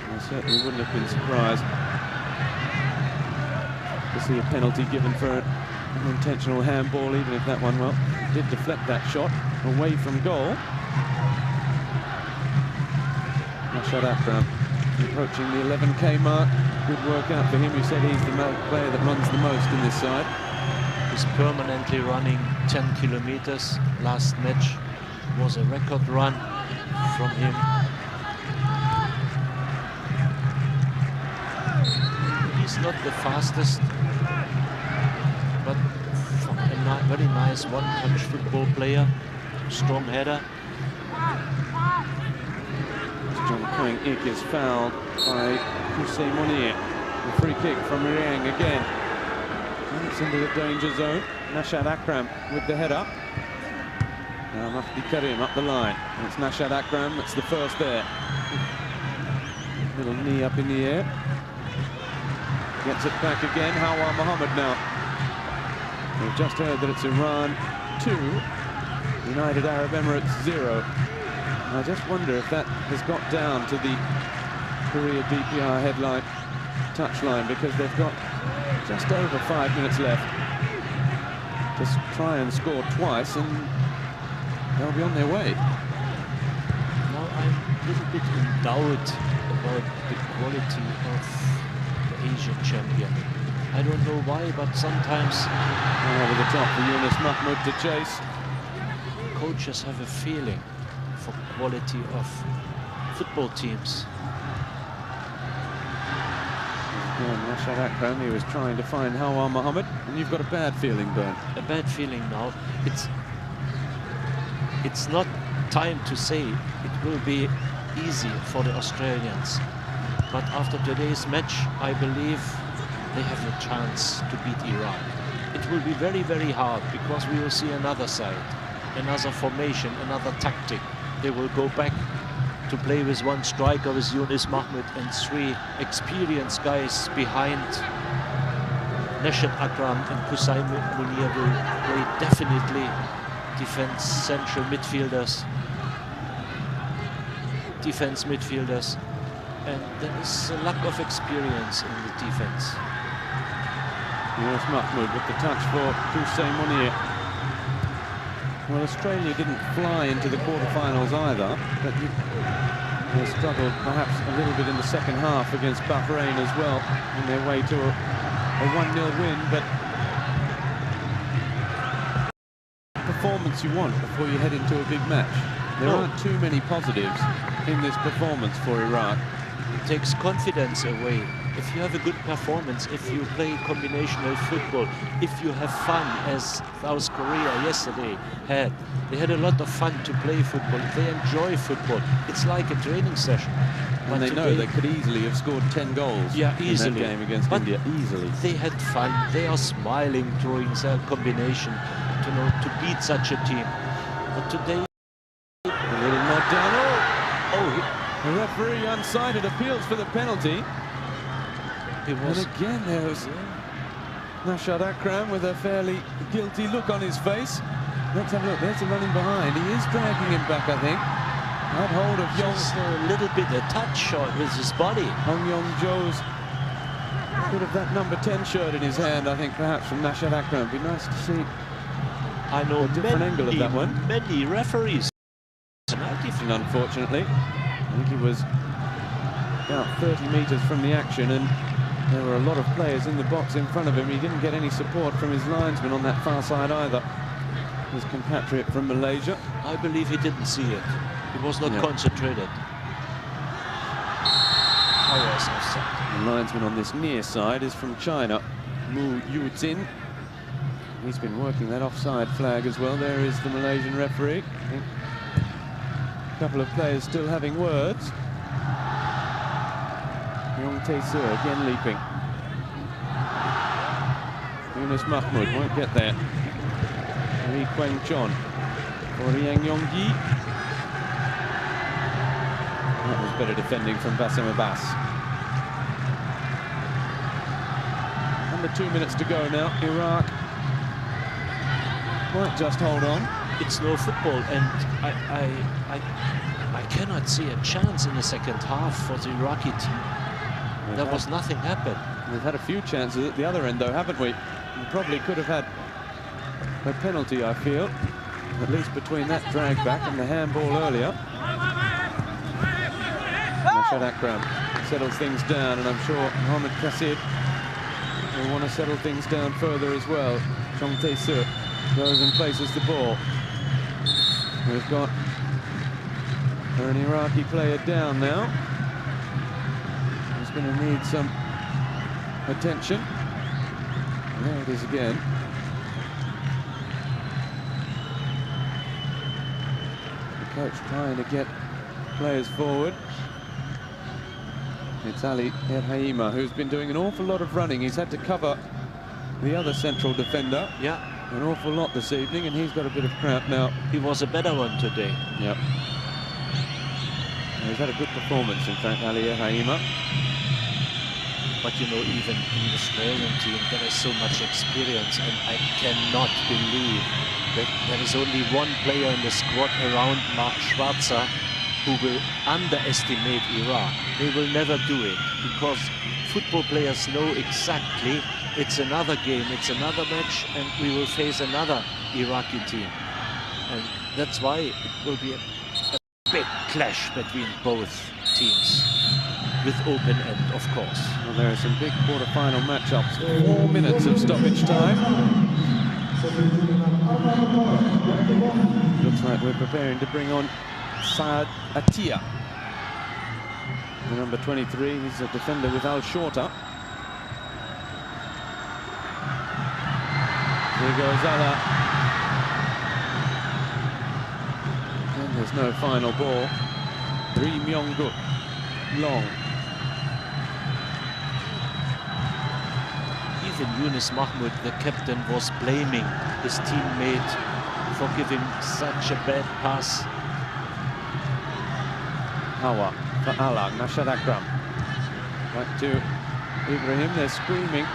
I certainly wouldn't have been surprised to see a penalty given for an intentional handball, even if that one, well, did deflect that shot away from goal. Rashad Akram approaching the 11K mark. Good work out for him. You said he's the player that runs the most in this side. He's permanently running 10 kilometers. Last match was a record run from him. He's not the fastest, but a very nice one-touch football player. Strong header. John Ik is fouled by Hussein. The free kick from Rayyan again. And it's into the danger zone. Nashad Akram with the head up. Now Mahdi Karim up the line. And it's Nashad Akram, it's the first there. Little knee up in the air. Gets it back again. Hawa Mohammed now. We've just heard that it's Iran 2, United Arab Emirates 0. I just wonder if that has got down to the Korea DPR headline touchline, because they've got just over 5 minutes left. Just try and score twice and they'll be on their way. Now I'm a little bit in doubt about the quality of the Asian champion. I don't know why, but sometimes over the top for Yunus Mahmoud to chase. Coaches have a feeling for quality of football teams. Nashad Akram, he was trying to find Hawa Mohammed, and you've got a bad feeling, Bern. A bad feeling now. It's not time to say it will be easy for the Australians, but after today's match, I believe they have a chance to beat Iran. It will be very, very hard, because we will see another side, another formation, another tactic. They will go back to play with one striker, with Yunus Mahmoud, and 3 experienced guys behind. Nashad Akram and Hussein Munir will play definitely defense central midfielders, defense midfielders, and there is a lack of experience in the defense. Yunus Mahmoud with the touch for Hussein Munir. Well, Australia didn't fly into the quarterfinals either, but they struggled perhaps a little bit in the second half against Bahrain as well, on their way to a 1-0 win. But performance you want before you head into a big match. There aren't too many positives in this performance for Iraq. It takes confidence away. If you have a good performance, if you play combinational football, if you have fun, as South Korea yesterday had. They had a lot of fun to play football. They enjoy football. It's like a training session. And they know they could easily have scored 10 goals in that game against India. Easily. They had fun. They are smiling during their combination to beat such a team. But today, a little nod down. The referee unsighted, appeals for the penalty. And again there was Nashad Akram with a fairly guilty look on his face. Let's have a look. There's the running behind. He is dragging him back, I think. Had hold of just a little bit a touch shot with his body. Hong Yong-jo's bit of that number 10 shirt in his hand, I think, perhaps from Nashad Akram. It'd be nice to see. I know a different angle of that one. Many referees. Unfortunately, I think he was about 30 meters from the action, and there were a lot of players in the box in front of him. He didn't get any support from his linesman on that far side either. His compatriot from Malaysia. I believe he didn't see it. He was not concentrated. The linesman on this near side is from China, Mu Yuzin. He's been working that offside flag as well. There is the Malaysian referee. A couple of players still having words. Yong Tae-Su again leaping. Yunus Mahmoud won't get there. Lee Kweng-chon for Yang Yong-gi. That was better defending from Bassem Abbas. Under 2 minutes to go now. Iraq might just hold on. It's no football, and I cannot see a chance in the second half for the Iraqi team. There was nothing happened. We've had a few chances at the other end, though, haven't we? We probably could have had a penalty, I feel, at least between that drag back and the handball earlier. Nashad Akram settles things down, and I'm sure Mohamed Qasid will want to settle things down further as well. Chong Tae-Su goes and places the ball. We've got an Iraqi player down now. He's going to need some attention. And there it is again. The coach trying to get players forward. It's Ali Erhaima, who's been doing an awful lot of running. He's had to cover the other central defender. Yeah. An awful lot this evening, and he's got a bit of cramp now. He was a better one today. Yep. He's had a good performance, in fact, Ali Erhaima. But you know, even in the Australian team, there is so much experience, and I cannot believe that there is only one player in the squad around Mark Schwarzer who will underestimate Iraq. They will never do it, because football players know exactly it's another game, it's another match, and we will face another Iraqi team. And that's why it will be a big clash between both teams, with open end, of course. Well, there are some big quarter-final matchups. 4 minutes of stoppage time. Looks like we're preparing to bring on Saad Atiyah, the number 23. He's a defender with Al Shorta. Here goes Allah. And there's no final ball. Ri Myong-guk, long. Even Yunus Mahmoud, the captain, was blaming his teammate for giving such a bad pass. Hawa for Allah, Nashad Akram. Back to Ibrahim, they're screaming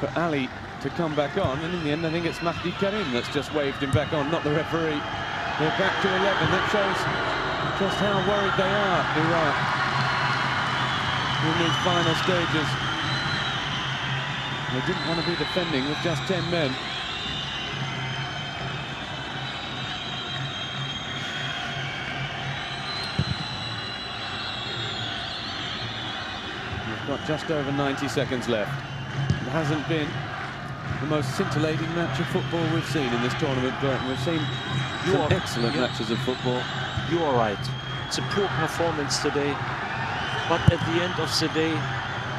for Ali to come back on, and in the end I think it's Mahdi Karim that's just waved him back on, not the referee. They're back to 11. That shows just how worried they are, Iraq, in these final stages. They didn't want to be defending with just 10 men. We've got just over 90 seconds left. It hasn't been the most scintillating match of football we've seen in this tournament, but we've seen some excellent matches of football. You are right. It's a poor performance today, but at the end of the day,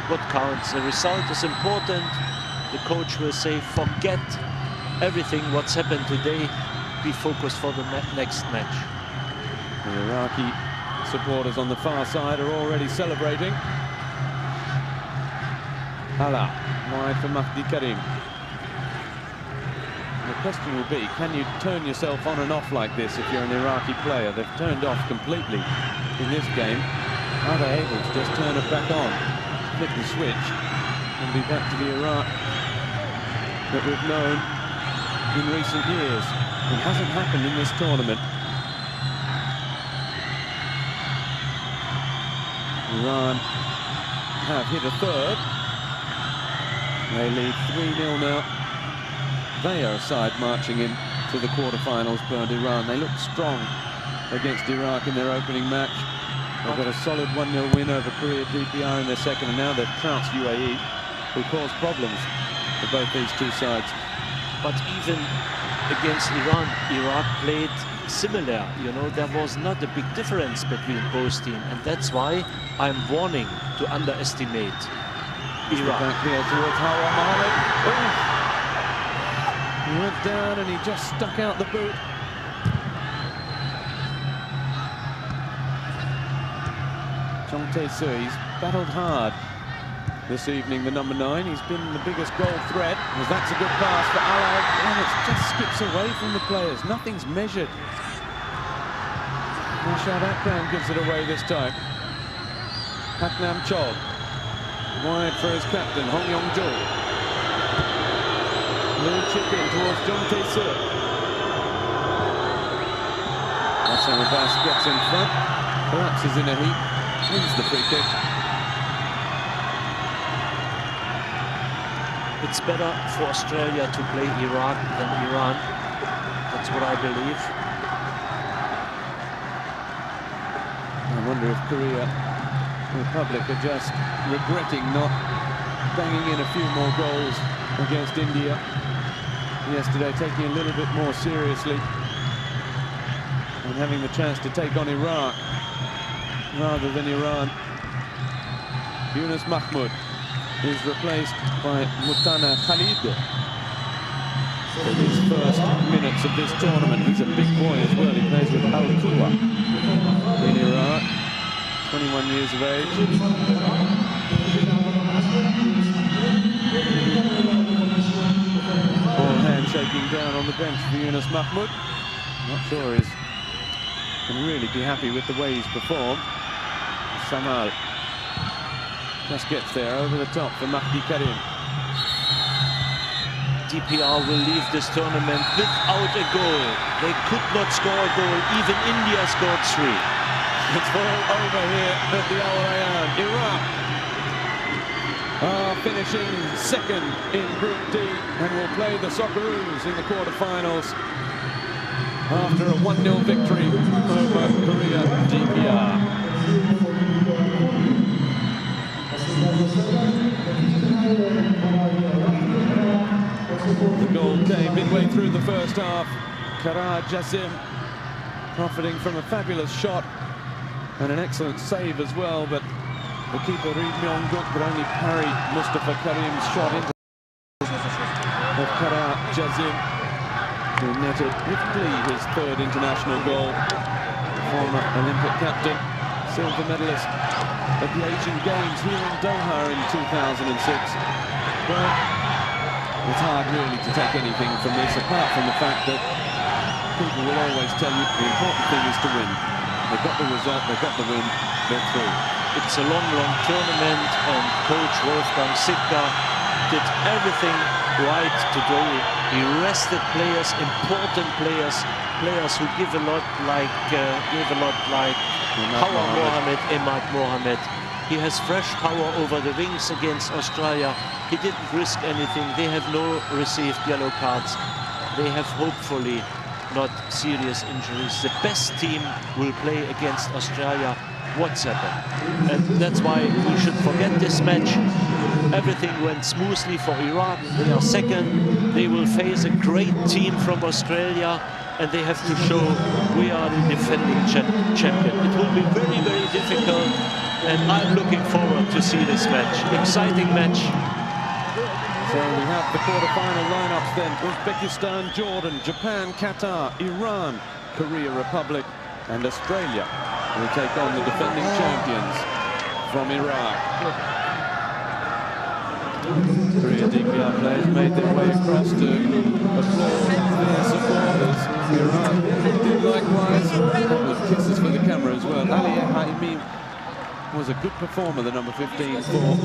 what counts? The result is important. The coach will say, forget everything what's happened today, be focused for the next match. The Iraqi supporters on the far side are already celebrating. Allah, wide for Mahdi Karim. The question will be, can you turn yourself on and off like this if you're an Iraqi player? They've turned off completely in this game. Are they able to just turn it back on, flip the switch, and be back to the Iraq that we've known in recent years? It hasn't happened in this tournament. Iran have hit a third. They lead 3-0 now. They are a side marching in to the quarterfinals, but Iran, they looked strong against Iraq in their opening match. They've got a solid 1-0 win over Korea DPR in their second, and now they've trounced UAE, who caused problems for both these two sides. But even against Iran, Iraq played similar. You know, there was not a big difference between both teams, and that's why I'm warning to underestimate Iraq. Back here towards Hawa Mohammed. He went down and he just stuck out the boot. Chong Tae-soo, he's battled hard this evening, the number 9. He's been the biggest goal threat. Well, that's a good pass for Allah, and it just skips away from the players. Nothing's measured. Nashad Akram gives it away this time. Haknam Chol, wide for his captain, Hong Yong-jul. Little chip in towards Chong Tae-soo. Hassan Abbas gets in front, collapses in a heap, wins the free kick. It's better for Australia to play Iraq than Iran. That's what I believe. I wonder if Korea Republic are just regretting not banging in a few more goals against India yesterday, taking a little bit more seriously and having the chance to take on Iraq rather than Iran. Yunus Mahmoud is replaced by Mutana Khalid for his first minutes of this tournament. He's a big boy as well. He plays with Al Kuwa in Iraq. 21 21 years of age. All hands shaking down on the bench for Yunus Mahmoud. Not sure he's can really be happy with the way he's performed. Samal just gets there over the top for Mahdi Karim. DPR will leave this tournament without a goal. They could not score a goal. Even India scored 3. It's all over here at the Al Rayyan. Iraq are finishing second in Group D and will play the Socceroos in the quarterfinals after a 1-0 victory over Korea DPR. The goal came midway through the first half. Kara Jassim profiting from a fabulous shot and an excellent save as well, but the keeper Ri Myong-guk could only parry Mustafa Karim's shot into of Kara Jassim, who netted with glee his 3rd international goal. Former Olympic captain, silver medalist at the Asian Games here in Doha in 2006. Well, it's hard really to take anything from this, apart from the fact that people will always tell you the important thing is to win. They've got the result, they've got the win, they're through. It's a long tournament, and coach Wolfgang Sitka did everything right to do. He rested players, important players, players who give a lot, like Power Mohammed, Ahmed Mohammed. He has fresh power over the wings against Australia. He didn't risk anything. They have no received yellow cards. They have hopefully not serious injuries. The best team will play against Australia whatsoever. And that's why we should forget this match. Everything went smoothly for Iraq. They are second. They will face a great team from Australia, and they have to show we are the defending champion. It will be very, very difficult, and I'm looking forward to see this match. Exciting match. So we have the quarter-final lineups then. Uzbekistan, Jordan, Japan, Qatar, Iran, Korea Republic and Australia will take on the defending champions from Iraq. Korea DPR players made their way across to applaud their supporters. Iran did likewise, with kisses for the camera as well. Ali Haimi was a good performer, the number 15 for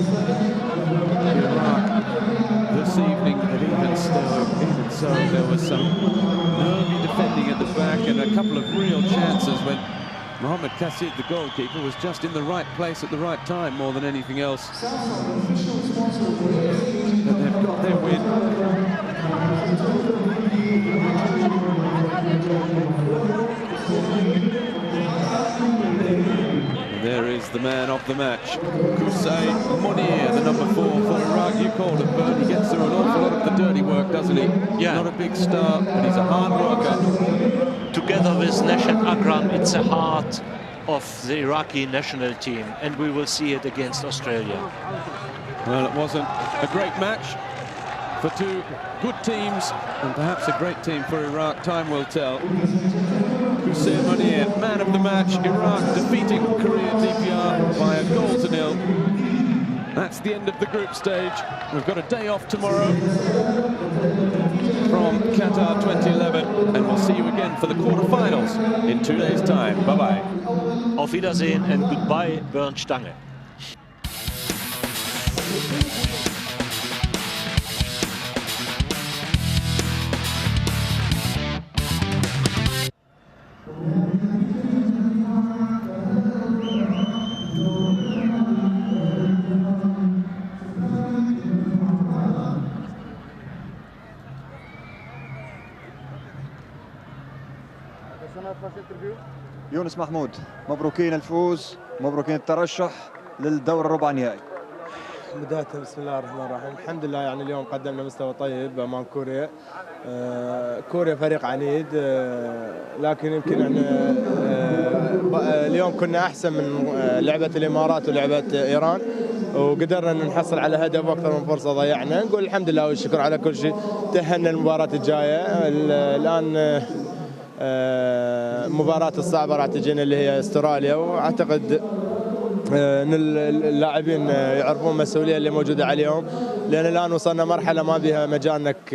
Iraq this evening, and even so there was some nervy defending at the back and a couple of real chances when Mohammed Qasid, the goalkeeper, was just in the right place at the right time more than anything else. But they've got their win. There is the man of the match, Hussein Monir, the number 4 for Iraq. You called it, Bert. He gets through an awful lot of the dirty work, doesn't he? Yeah. Not a big star, but he's a hard worker. Together with Nashat Akram, it's the heart of the Iraqi national team, and we will see it against Australia. Well, it wasn't a great match for two good teams, and perhaps a great team for Iraq. Time will tell. Hussein Monir, man of the match. Iraq defeating Korea DPR by a 0-0. That's the end of the group stage. We've got a day off tomorrow from Qatar 2011, and we'll see you again for the quarterfinals in 2 days' time. Bye-bye. Auf Wiedersehen and goodbye, Bernd Stange. يونس محمود، مبروكين الفوز، مبروكين الترشح للدور الربع النهائي. بداية بسم الله الرحمن الرحيم. الحمد لله يعني اليوم قدمنا مستوى طيب امام كوريا. كوريا فريق عنيد، لكن يمكن احنا اليوم كنا احسن من لعبة الامارات ولعبة ايران، وقدرنا نحصل على هدف واكثر من فرصة ضيعنا. نقول الحمد لله والشكر على كل شيء. تأهلنا المباراة الجاية. الان المباراة الصعبة راح تجينا اللي هي استراليا، واعتقد ان اللاعبين يعرفون المسؤوليه اللي موجوده عليهم، لان الان وصلنا مرحله ما بها مجال انك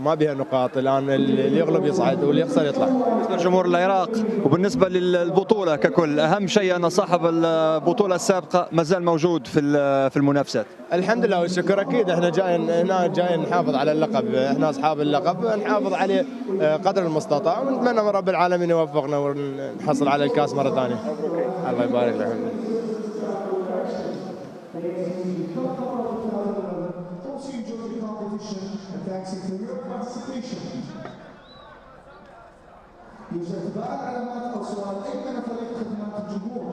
ما بها نقاط. الان اللي يغلب يصعد واللي يخسر يطلع. بالنسبه لجمهور العراق وبالنسبه للبطوله ككل، اهم شيء ان صاحب البطوله السابقه ما زال موجود في المنافسات. الحمد لله والشكر. اكيد احنا جايين هنا جايين نحافظ على اللقب، احنا اصحاب اللقب نحافظ عليه قدر المستطاع، ونتمنى من رب العالمين يوفقنا ونحصل على الكاس مره ثانيه. الله يبارك لك. يوجد بعض علامات او سؤال اين فريق خدمات الجمهور